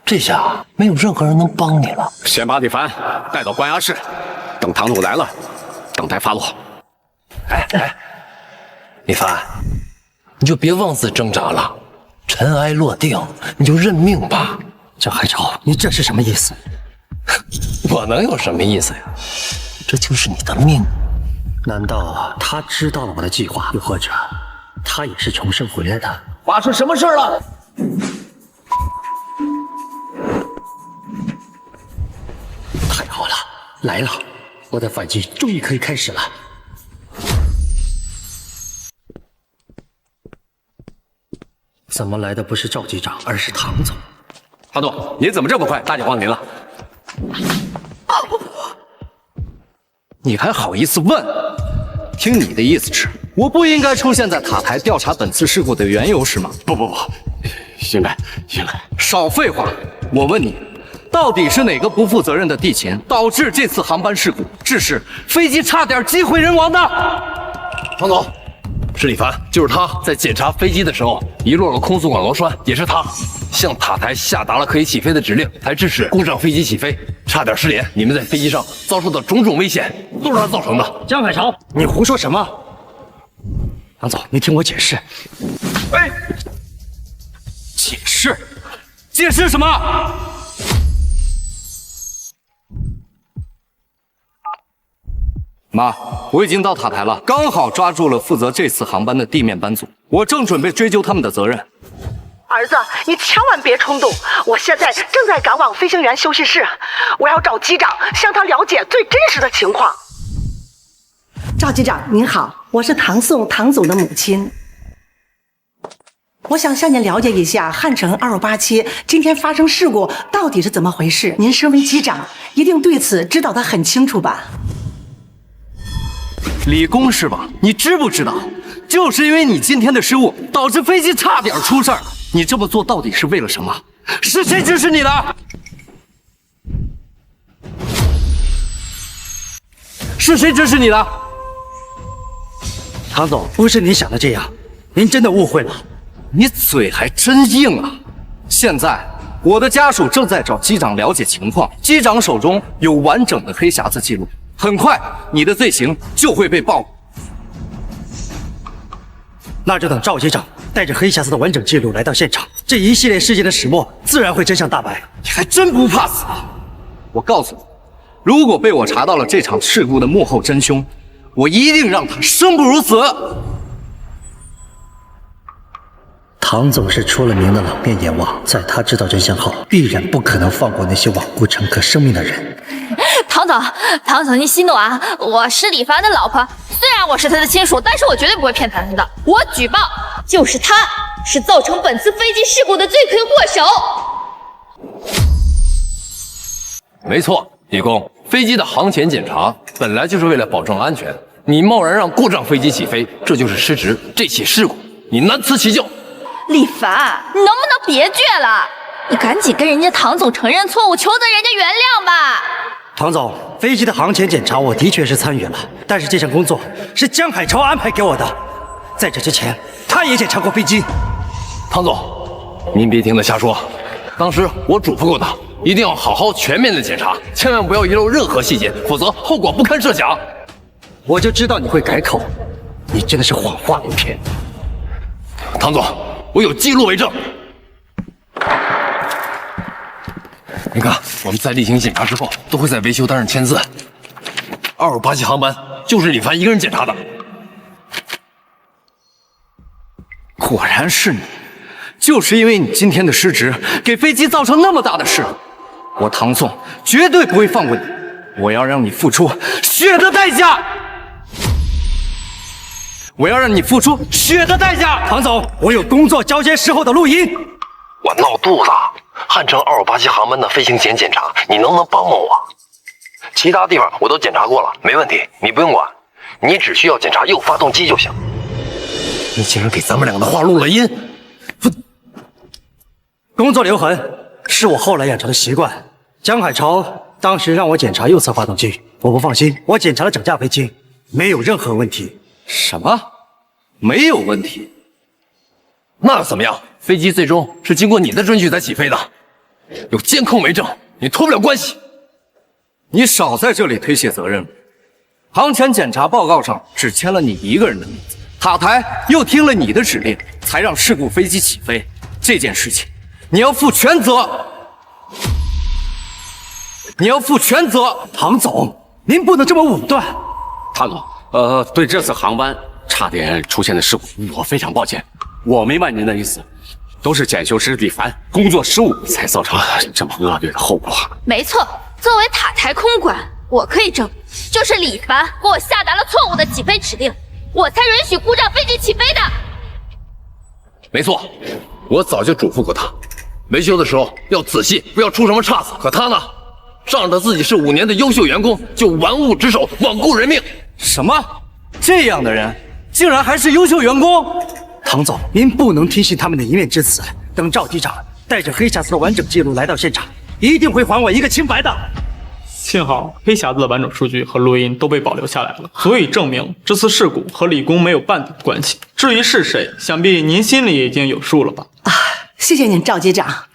这下没有任何人能帮你了。先把李凡带到关押室，等唐总来了，等待发落。哎，李凡，你就别妄自挣扎了，尘埃落定，你就认命吧。江海潮，你这是什么意思？我能有什么意思呀？这就是你的命。难道他知道了我的计划，又或者他也是重生回来的？发生什么事了？太好了，来了！我的反击终于可以开始了。怎么来的不是赵局长，而是唐总？唐总，您怎么这么快？大驾光临了。你还好意思问？听你的意思是，我不应该出现在塔台调查本次事故的缘由是吗？不，应该。少废话！我问你，到底是哪个不负责任的地勤导致这次航班事故，致使飞机差点击毁人亡的？唐总，是李凡，就是他在检查飞机的时候遗落了空速管螺栓，也是他向塔台下达了可以起飞的指令，才致使故障飞机起飞，差点失联。你们在飞机上遭受的种种危险，都是他造成的。江海潮，你胡说什么？唐总，你听我解释。哎，解释？解释什么？妈，我已经到塔台了，刚好抓住了负责这次航班的地面班组，我正准备追究他们的责任。儿子，你千万别冲动，我现在正在赶往飞行员休息室，我要找机长，向他了解最真实的情况。赵机长您好，我是唐宋唐总的母亲，我想向您了解一下汉城2587今天发生事故到底是怎么回事。您身为机长，一定对此知道得很清楚吧？李工是吧？你知不知道，就是因为你今天的失误，导致飞机差点出事儿。你这么做到底是为了什么？是谁指使你的？是谁指使你的？唐总，不是您想的这样，您真的误会了。你嘴还真硬啊！现在我的家属正在找机长了解情况，机长手中有完整的黑匣子记录，很快你的罪行就会被曝。那就等赵机长带着黑匣子的完整记录来到现场，这一系列事件的始末自然会真相大白。你还真不怕死啊！我告诉你，如果被我查到了这场事故的幕后真凶，我一定让他生不如死。唐总是出了名的冷面阎王，在他知道真相后，必然不可能放过那些罔顾乘客生命的人。唐总，您息怒啊！我是李凡的老婆，虽然我是他的亲属，但是我绝对不会骗他的。我举报，就是他，是造成本次飞机事故的罪魁祸首。没错，李工，飞机的航前检查本来就是为了保证安全，你贸然让故障飞机起飞，这就是失职。这起事故你难辞其咎。李凡，你能不能别倔了？你赶紧跟人家唐总承认错误，求得人家原谅吧。唐总，飞机的航前检查我的确是参与了，但是这项工作是江海潮安排给我的。在这之前，他也检查过飞机。唐总，您别听他瞎说，当时我嘱咐过他，一定要好好全面的检查，千万不要遗漏任何细节，否则后果不堪设想。我就知道你会改口，你真的是谎话连篇。唐总，我有记录为证。你看，我们在例行检查之后，都会在维修单上签字。258航班就是李凡一个人检查的。果然是你，就是因为你今天的失职，给飞机造成那么大的事故，我唐宋绝对不会放过你，我要让你付出血的代价。我要让你付出血的代价。唐总，我有工作交接时候的录音。我闹肚子，汉城2587航班的飞行前检查，你能不能帮帮我？其他地方我都检查过了，没问题，你不用管，你只需要检查右发动机就行。你竟然给咱们俩的话录了音！工作留痕是我后来养成的习惯。江海潮当时让我检查右侧发动机，我不放心，我检查了整架飞机，没有任何问题。什么？没有问题？那又怎么样？飞机最终是经过你的准许才起飞的，有监控为证，你脱不了关系。你少在这里推卸责任。航前检查报告上只签了你一个人的名字，塔台又听了你的指令，才让事故飞机起飞。这件事情，你要负全责。你要负全责。唐总，您不能这么武断。唐总，对这次航班差点出现的事故，我非常抱歉。我明白您的意思，都是检修师李凡工作失误，才造成这么恶劣的后果。没错，作为塔台空管，我可以证明，就是李凡给我下达了错误的起飞指令，我才允许故障飞机起飞的。没错，我早就嘱咐过他，维修的时候要仔细，不要出什么岔子。可他呢，仗着自己是5年的优秀员工，就玩物职守，罔顾人命。什么？这样的人竟然还是优秀员工？唐总，您不能听信他们的一面之词。等赵机长带着黑匣子的完整记录来到现场，一定会还我一个清白的。幸好黑匣子的完整数据和录音都被保留下来了，足以证明这次事故和李工没有半点关系。至于是谁，想必您心里已经有数了吧？谢谢您，赵机长。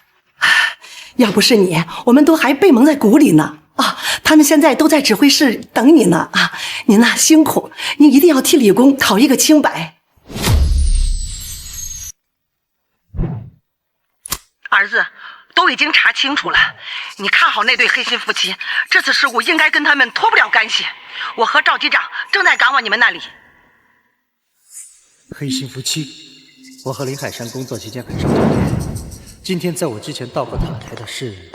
要不是你，我们都还被蒙在鼓里呢。哦，他们现在都在指挥室等你呢啊！您呐辛苦，您一定要替李公讨一个清白。儿子，都已经查清楚了，你看好那对黑心夫妻，这次事故应该跟他们脱不了干系。我和赵机长正在赶往你们那里。黑心夫妻，我和林海山工作期间很少见面。今天在我之前到过塔台的是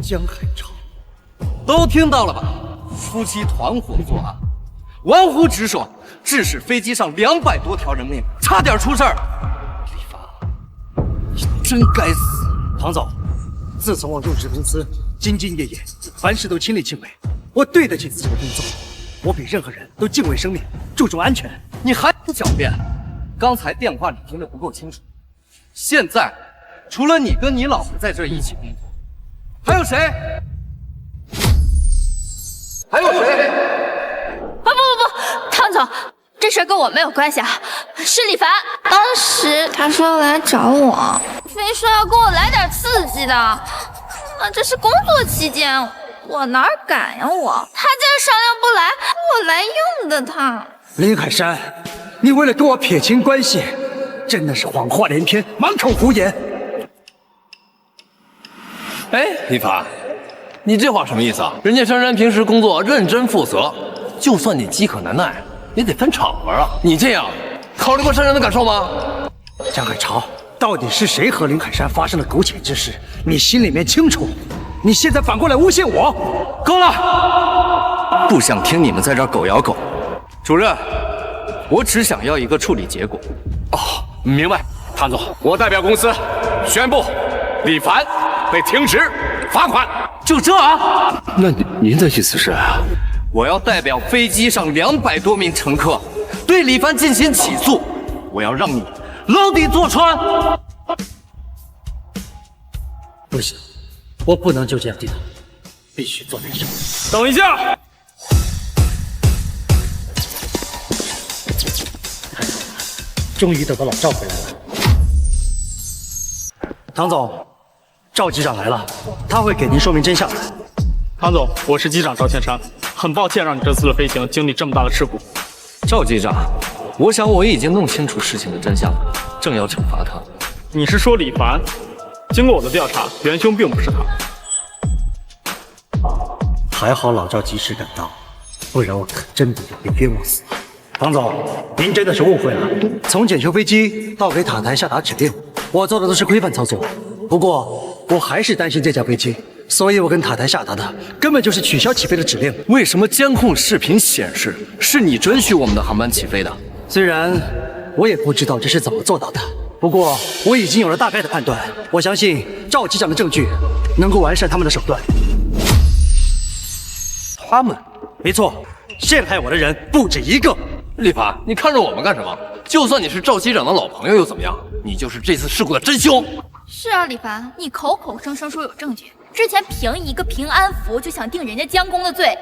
江海潮。都听到了吧？夫妻团伙作案，玩忽职守，致使飞机上200多条人命差点出事儿。李凡，你真该死！唐总，自从我入职公司，兢兢业业，凡事都亲力亲为，我对得起自己的工作。我比任何人都敬畏生命，注重安全。你还不狡辩？刚才电话里听得不够清楚。现在，除了你跟你老婆在这一起工作，还有谁？还有谁？不，唐总，这事跟我没有关系啊，是李凡。当时他说要来找我，非说要给我来点刺激的。这是工作期间，我哪敢呀我？他竟然商量不来，我来用的他。林海山，你为了跟我撇清关系，真的是谎话连篇，满口胡言。哎，李凡，你这话什么意思啊？人家珊珊平时工作认真负责，就算你饥渴难耐，也得分场合啊。你这样，考虑过珊珊的感受吗？江海潮，到底是谁和林海山发生了苟且之事？你心里面清楚。你现在反过来诬陷我，够了！不想听你们在这儿狗咬狗。主任，我只想要一个处理结果。哦，明白。唐总，我代表公司宣布，李凡被停职罚款。就这啊？那您的意思是？我要代表飞机上200多名乘客，对李凡进行起诉。我要让你牢底坐穿。不行，我不能就这样低头，必须做点什么。等一下！终于等到老赵回来了。唐总，赵机长来了，他会给您说明真相的。唐总，我是机长赵千山，很抱歉让你这次的飞行经历这么大的事故。赵机长，我想我已经弄清楚事情的真相了，正要惩罚他。你是说李凡？经过我的调查，元凶并不是他。还好老赵及时赶到，不然我可真的要被冤枉死了。唐总，您真的是误会了。从检修飞机到给塔台下达指令，我做的都是规范操作。不过我还是担心这架飞机，所以我跟塔台下达的根本就是取消起飞的指令。为什么监控视频显示是你准许我们的航班起飞的？虽然我也不知道这是怎么做到的，不过我已经有了大概的判断。我相信赵机长的证据能够完善他们的手段。他们？没错，陷害我的人不止一个。李凡，你看着我们干什么？就算你是赵机长的老朋友又怎么样？你就是这次事故的真凶。是啊，李凡，你口口声声说有证据，之前凭一个平安符就想定人家江公的罪，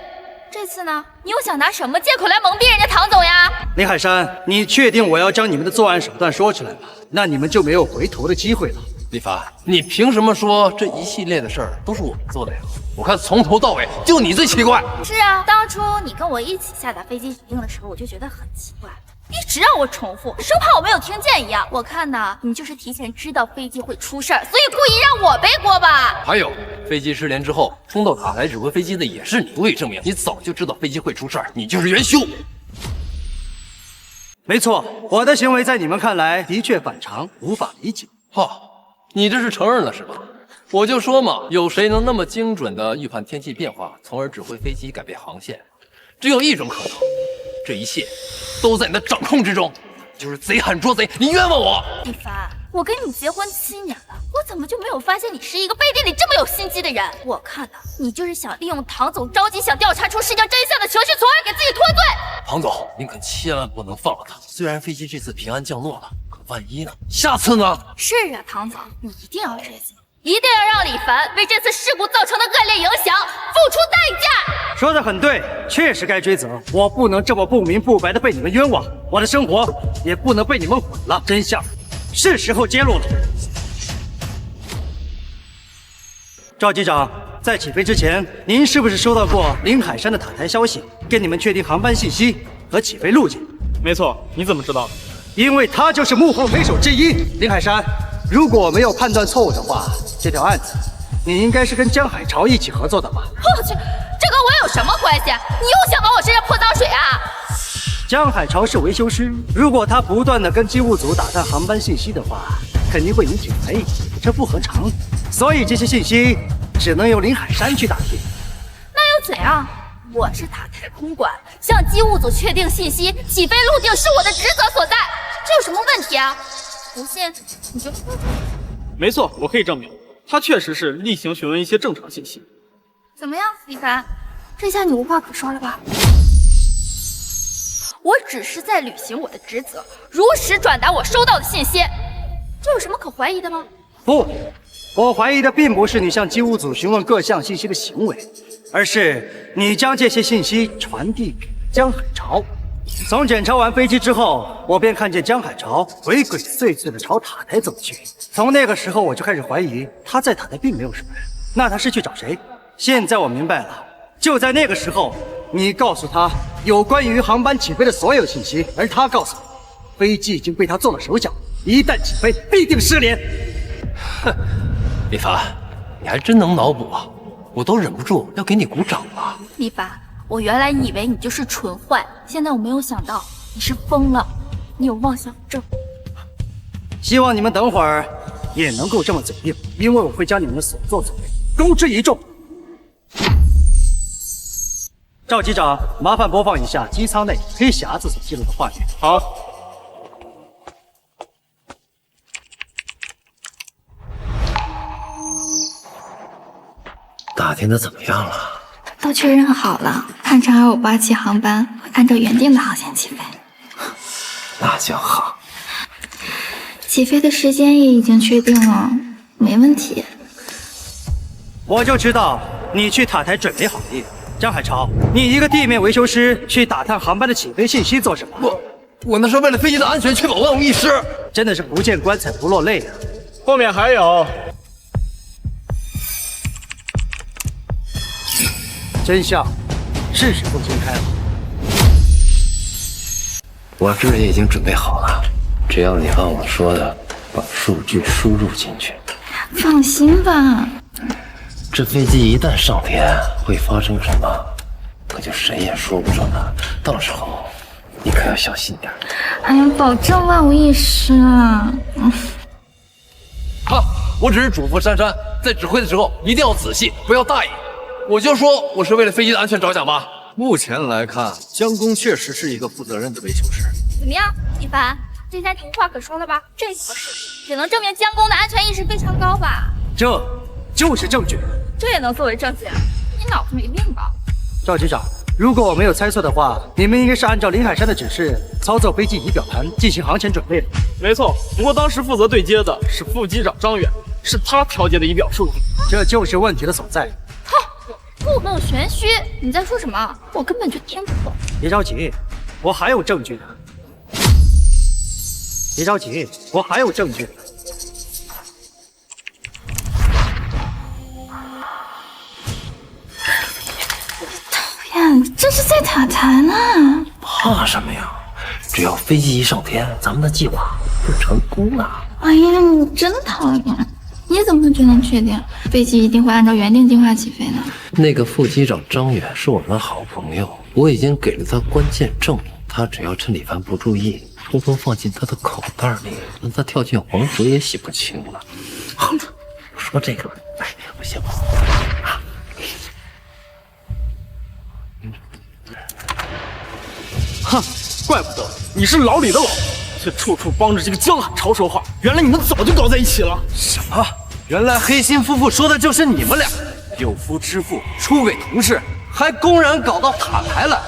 这次呢，你又想拿什么借口来蒙蔽人家唐总呀？林海山，你确定我要将你们的作案手段说出来吗？那你们就没有回头的机会了。李凡，你凭什么说这一系列的事儿都是我们做的呀？我看从头到尾就你最奇怪。是啊，当初你跟我一起下达飞机指令的时候，我就觉得很奇怪，一直让我重复，生怕我没有听见一样。我看呢，你就是提前知道飞机会出事儿，所以故意让我背锅吧。还有，飞机失联之后冲到塔台指挥飞机的也是你，足以证明你早就知道飞机会出事儿，你就是元凶。没错，我的行为在你们看来的确反常，无法理解。你这是承认了是吧？我就说嘛，有谁能那么精准地预判天气变化，从而指挥飞机改变航线？只有一种可能，这一切都在你的掌控之中，就是贼喊捉贼，你冤枉我！李凡，我跟你结婚7年了，我怎么就没有发现你是一个背地里这么有心机的人？我看呢，你就是想利用唐总着急想调查出事情真相的情绪，从而给自己脱罪。唐总，您可千万不能放了他。虽然飞机这次平安降落了，可万一呢？下次呢？是啊，唐总，你一定要这些。一定要让李凡为这次事故造成的恶劣影响付出代价。说得很对，确实该追责。我不能这么不明不白的被你们冤枉，我的生活也不能被你们毁了。真相是时候揭露了。赵机长，在起飞之前，您是不是收到过林海山的塔台消息，跟你们确定航班信息和起飞路径？没错，你怎么知道的？因为他就是幕后黑手之一。林海山，如果我没有判断错误的话，这条案子你应该是跟江海潮一起合作的吧？我去，这跟我有什么关系？你又想往我身上泼脏水啊？江海潮是维修师，如果他不断的跟机务组打探航班信息的话，肯定会引起怀疑，这不合常。所以这些信息只能由林海山去打听。那又怎样？我是塔台空管，向机务组确定信息、起飞路径是我的职责所在，这有什么问题啊？不信你就说。没错，我可以证明，他确实是例行询问一些正常信息。怎么样，李凡？这下你无话可说了吧？我只是在履行我的职责，如实转达我收到的信息，这有什么可怀疑的吗？不，我怀疑的并不是你向机务组询问各项信息的行为，而是你将这些信息传递给江海潮。从检查完飞机之后，我便看见江海潮鬼鬼祟祟地朝塔台走去。从那个时候，我就开始怀疑他在塔台并没有什么人。那他是去找谁？现在我明白了，就在那个时候，你告诉他有关于航班起飞的所有信息，而他告诉你，飞机已经被他做了手脚，一旦起飞必定失联。哼，李凡，你还真能脑补啊！我都忍不住要给你鼓掌了。李凡，我原来以为你就是纯坏，现在我没有想到你是疯了，你有妄想症。希望你们等会儿也能够这么嘴硬，因为我会将你们的所作所为公之于众。赵机长，麻烦播放一下机舱内黑匣子所记录的画面。好。打听的怎么样了？都确认好了，汉城2587航班会按照原定的航线起飞。那就好。起飞的时间也已经确定了，没问题。我就知道你去塔台准备好了。江海潮，你一个地面维修师去打探航班的起飞信息做什么？我那是为了飞机的安全，确保万无一失。真的是不见棺材不落泪啊！后面还有。真相是时候揭开了。我这里已经准备好了，只要你按我说的把数据输入进去。放心吧。这飞机一旦上天，会发生什么，可就谁也说不准了。到时候你可要小心点。哎呀，保证万无一失啊！好，我只是嘱咐珊珊，在指挥的时候一定要仔细，不要大意。我就说我是为了飞机的安全着想吧。目前来看，江工确实是一个负责任的维修师。怎么样，一凡？这下你无话可说了吧？这条视频只能证明江工的安全意识非常高吧？这就是证据。这也能作为证据？你脑子没病吧？赵局长，如果我没有猜错的话，你们应该是按照林海山的指示操作飞机仪表盘进行航前准备的。没错，不过当时负责对接的是副机长张远，是他调节的仪表数据，这就是问题的所在。故弄玄虚，你在说什么？我根本就听不懂。别着急，我还有证据呢。别着急，我还有证据呢。这是在塔台呢。怕什么呀？只要飞机一上天，咱们的计划就成功了。哎呀，你真讨厌！你怎么就能确定飞机一定会按照原定计划起飞呢？那个副机长张远是我们的好朋友，我已经给了他关键证物，他只要趁李凡不注意，偷偷放进他的口袋里，让他跳进黄河也洗不清了。说这个，哎，我先跑。哼，怪不得你是老李的老婆，却处处帮着这个江海潮说话。原来你们早就搞在一起了。什么？原来黑心夫妇说的就是你们俩，有夫之妇出轨同事，还公然搞到塔台来，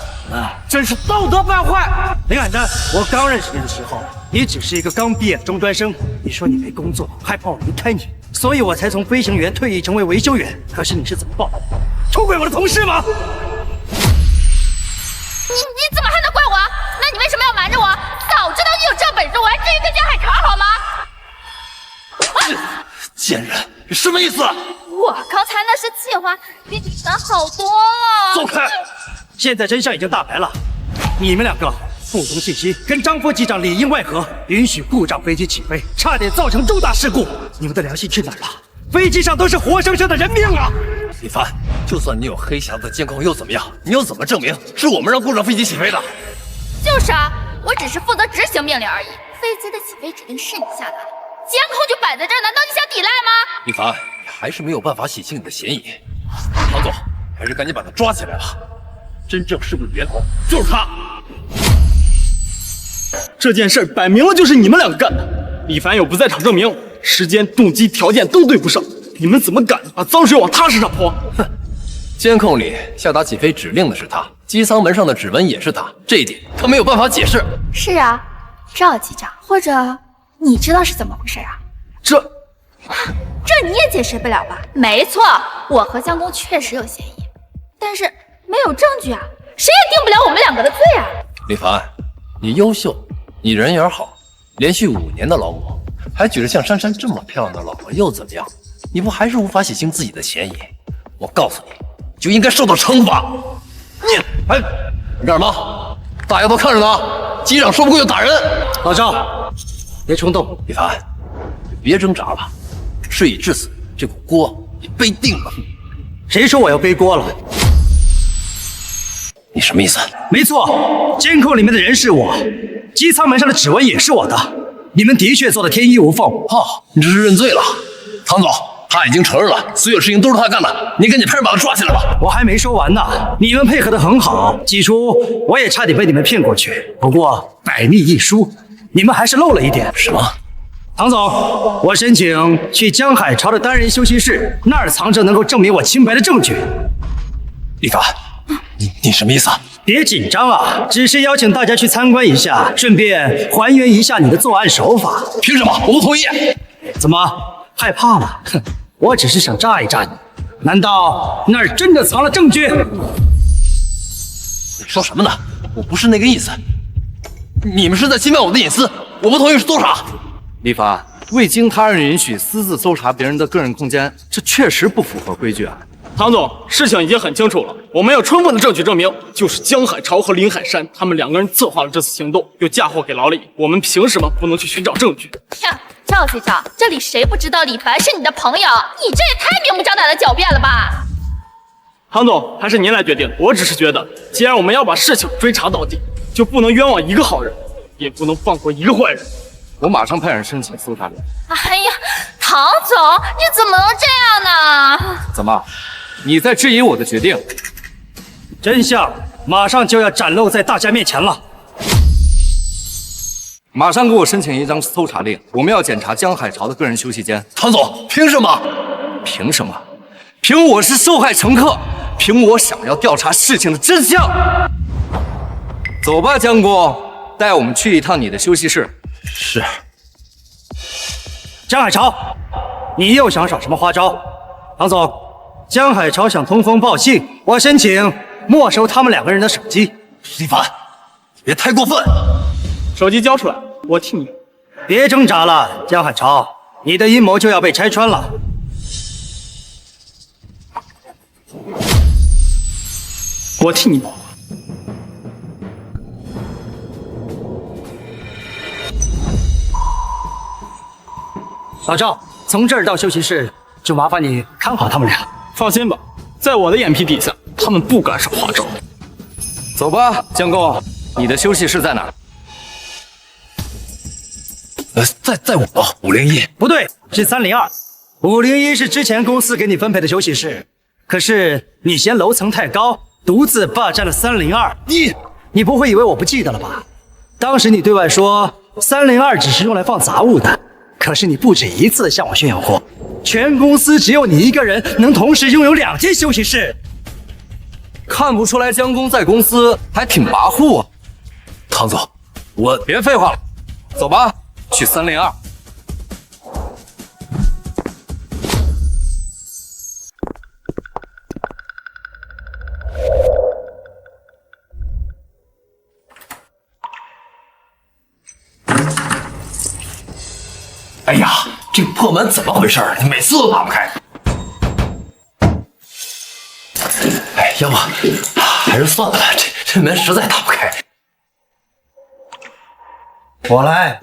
真是道德败坏！林海山，我刚认识你的时候，你只是一个刚毕业的中专生。你说你没工作，害怕我离开你，所以我才从飞行员退役成为维修员。可是你是怎么报复的？出轨我的同事吗？你怎么还能怪我？那你为什么要瞒着我？早知道你有这本事，我还至于跟江海潮好吗？贱人，什么意思？我刚才那是计划，比你难好多了。走开！现在真相已经大白了，你们两个不懂信息，跟张副机长里应外合，允许故障飞机起飞，差点造成重大事故。你们的良心去哪儿了？飞机上都是活生生的人命啊！李凡，就算你有黑匣子监控又怎么样？你又怎么证明是我们让故障飞机起飞的？就是啊，我只是负责执行命令而已。飞机的起飞指令是你下达的，监控就摆在这儿，难道你想抵赖吗？李凡，你还是没有办法洗清你的嫌疑。唐总，还是赶紧把他抓起来吧。真正事不别头就是他。这件事摆明了就是你们两个干的。李凡有不在场证明，时间、动机、条件都对不上，你们怎么敢把脏水往他身上泼？哼！监控里下达起飞指令的是他，机舱门上的指纹也是他，这一点他没有办法解释。是啊，赵机长，或者你知道是怎么回事啊？这你也解释不了吧？没错，我和相公确实有嫌疑，但是没有证据啊，谁也定不了我们两个的罪啊。李凡，你优秀，你人缘好，连续5年的劳模，还娶着像珊珊这么漂亮的老婆又怎么样？你不还是无法洗清自己的嫌疑？我告诉你，就应该受到惩罚。你干什么？大家都看着呢，机长说不过就打人。老赵，别冲动。李凡，别挣扎了，事已至此，这股锅你背定了。谁说我要背锅了？你什么意思？没错，监控里面的人是我，机舱门上的指纹也是我的。你们的确做得天衣无缝。好，你这是认罪了。唐总，他已经承认了，所有事情都是他干的。你赶紧派人把他抓起来吧。我还没说完呢，你们配合得很好，起初我也差点被你们骗过去，不过百密一疏，你们还是漏了一点。什么？唐总，我申请去江海潮的单人休息室，那儿藏着能够证明我清白的证据。李凡，你什么意思啊？别紧张啊，只是邀请大家去参观一下，顺便还原一下你的作案手法。凭什么？我不同意。怎么害怕了？哼，我只是想炸一炸你，难道那儿真的藏了证据？你说什么呢？我不是那个意思。你们是在侵犯我的隐私，我不同意是多少？李凡，未经他人允许私自搜查别人的个人空间，这确实不符合规矩啊。唐总，事情已经很清楚了，我们有充分的证据证明，就是江海潮和林海山他们2个人策划了这次行动，又嫁祸给老李。我们凭什么不能去寻找证据？呀，赵局长，这里谁不知道李凡是你的朋友？你这也太明目张胆的狡辩了吧！唐总，还是您来决定。我只是觉得，既然我们要把事情追查到底，就不能冤枉一个好人，也不能放过一个坏人。我马上派人申请搜查令。哎呀，唐总，你怎么能这样呢？怎么，你在质疑我的决定？真相马上就要展露在大家面前了。马上给我申请一张搜查令，我们要检查江海潮的个人休息间。唐总，凭什么？凭什么？凭我是受害乘客，凭我想要调查事情的真相。走吧，江姑，带我们去一趟你的休息室。是。江海潮，你又想耍什么花招？唐总，江海潮想通风报信，我申请没收他们2个人的手机。李凡，你别太过分。手机交出来，我替你。别挣扎了，江海潮，你的阴谋就要被拆穿了。我替你谋。老赵，从这儿到休息室，就麻烦你看好他们俩。放心吧，在我的眼皮底下，他们不敢耍花招。走吧，江公，你的休息室在哪儿？在我501。不对，是302。501是之前公司给你分配的休息室，可是你嫌楼层太高，独自霸占了302。你不会以为我不记得了吧？当时你对外说302只是用来放杂物的。可是你不止一次向我炫耀过，全公司只有你一个人能同时拥有2间休息室。看不出来江公在公司还挺跋扈啊。唐总，别废话了，走吧，去302。哎呀，这个破门怎么回事？你每次都打不开。要不还是算了吧，这门实在打不开。我来。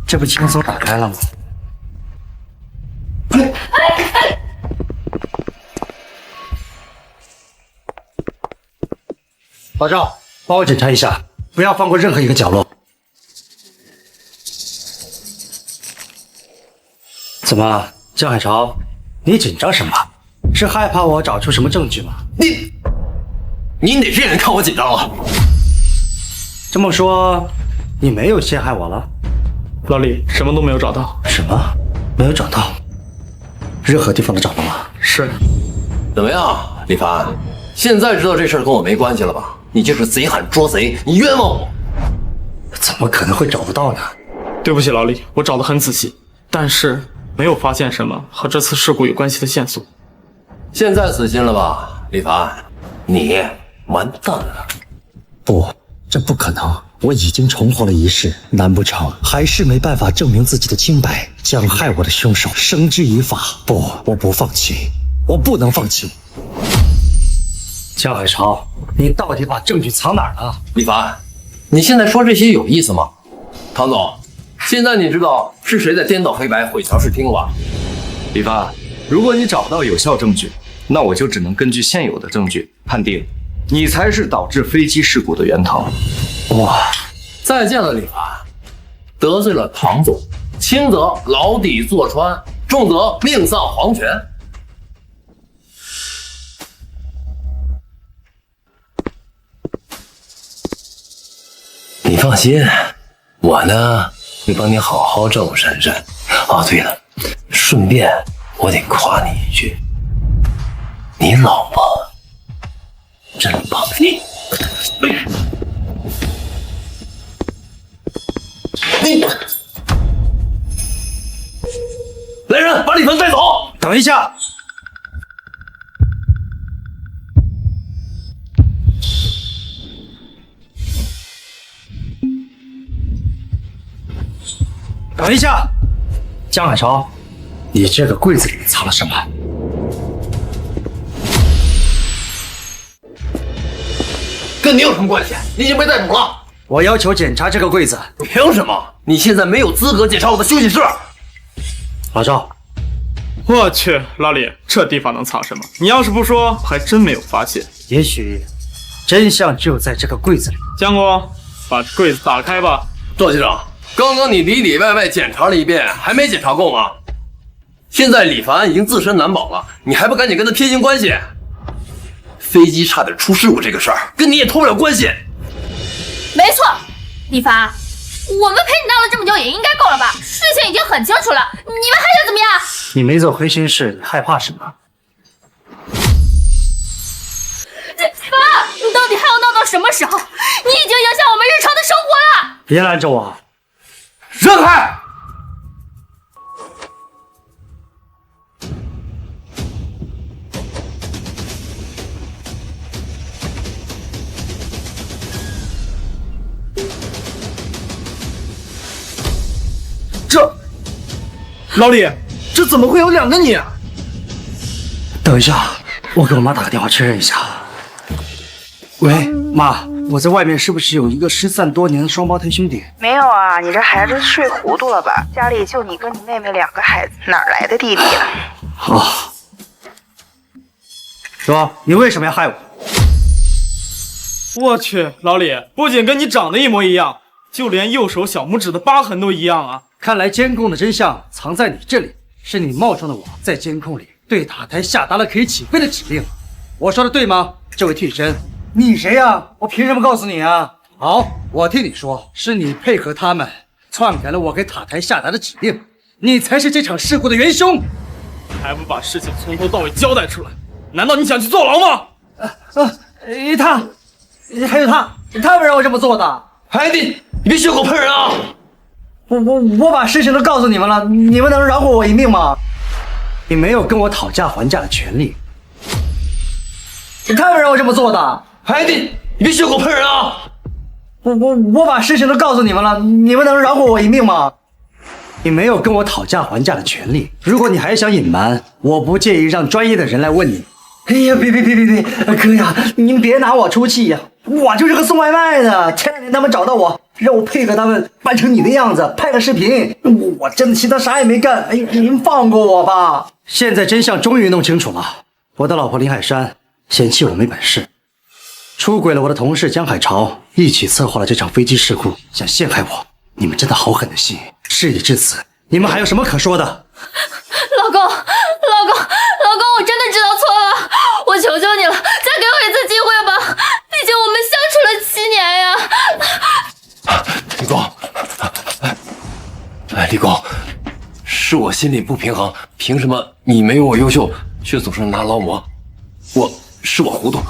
这不轻松打开了吗？老赵，帮我检查一下，不要放过任何一个角落。怎么，江海潮，你紧张什么？是害怕我找出什么证据吗？你哪只眼睛看我紧张了？这么说，你没有陷害我了？老李，什么都没有找到。什么？没有找到？任何地方都找到吗？是。怎么样，李凡？现在知道这事儿跟我没关系了吧？你就是贼喊捉贼，你冤枉我！怎么可能会找不到呢？对不起，老李，我找得很仔细，但是没有发现什么和这次事故有关系的线索。现在死心了吧，李凡？你完蛋了！不，这不可能！我已经重活了一世，难不成还是没办法证明自己的清白？将害我的凶手绳之以法！不，我不放弃，我不能放弃！江海潮，你到底把证据藏哪儿了？李凡，你现在说这些有意思吗？唐总，现在你知道是谁在颠倒黑白、毁调视听了吧？李凡，如果你找不到有效证据，那我就只能根据现有的证据判定你才是导致飞机事故的源头。哇！再见了，李凡。得罪了唐总，轻则牢底坐穿，重则命丧黄泉。你放心，我呢会帮你好好照顾珊珊。哦，对了，顺便我得夸你一句，你老婆真棒！你来人，把李凡带走！等一下。等一下，江海潮，你这个柜子里藏了什么？跟你有什么关系？你已经被逮捕了。我要求检查这个柜子。凭什么？你现在没有资格检查我的休息室。老赵，我去，老李，这地方能藏什么？你要是不说，还真没有发现。也许真相就在这个柜子里。江国，把柜子打开吧。赵局长，刚刚你里里外外检查了一遍，还没检查够吗？现在李凡已经自身难保了，你还不赶紧跟他撇清关系？飞机差点出事故这个事儿，跟你也脱不了关系。没错，李凡，我们陪你闹了这么久，也应该够了吧？事情已经很清楚了，你们还想怎么样？你没走回心室，你害怕什么？爸，你到底还要闹到什么时候？你已经影响我们日常的生活了。别拦着我！让开！老李，这怎么会有两个你？等一下，我给我妈打个电话确认一下。喂，妈，我在外面是不是有一个失散多年的双胞胎兄弟？没有啊，你这孩子睡糊涂了吧？家里就你跟你妹妹2个孩子，哪来的弟弟啊？好，说你为什么要害我？我去，老李，不仅跟你长得一模一样，就连右手小拇指的疤痕都一样啊！看来监控的真相藏在你这里，是你冒充的我在监控里对塔台下达了可以起飞的指令。我说的对吗，这位替身？你谁呀？我凭什么告诉你啊？好，我替你说，是你配合他们篡改了我给塔台下达的指令，你才是这场事故的元凶。还不把事情从头到尾交代出来？难道你想去坐牢吗？还有他不让我这么做的。孩子，你别血口喷人啊！我把事情都告诉你们了，你们能饶过我一命吗？你没有跟我讨价还价的权利，你看不让我这么做的？哎，你别血口喷人啊！我把事情都告诉你们了，你们能饶过我一命吗？你没有跟我讨价还价的权利。如果你还想隐瞒，我不介意让专业的人来问你。哎呀，别，哥呀，您别拿我出气呀！我就是个送外卖的，前2天他们找到我，让我配合他们扮成你的样子，拍个视频。我真的其他啥也没干，哎，您放过我吧！现在真相终于弄清楚了，我的老婆林海珊嫌弃我没本事，出轨了我的同事江海潮，一起策划了这场飞机事故，想陷害我。你们真的好狠的心！事已至此，你们还有什么可说的？老公，我真的知道错了，我求求你了，再给我一次机会吧，毕竟我们相处了7年呀。李公，李公，是我心里不平衡，凭什么你没有我优秀，却总是拿劳模？是我糊涂，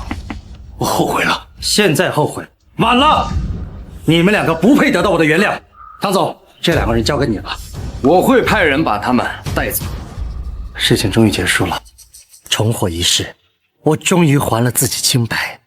我后悔了。现在后悔晚了，你们2个不配得到我的原谅。唐总，这2个人交给你了，我会派人把他们带走。事情终于结束了，重获一世，我终于还了自己清白。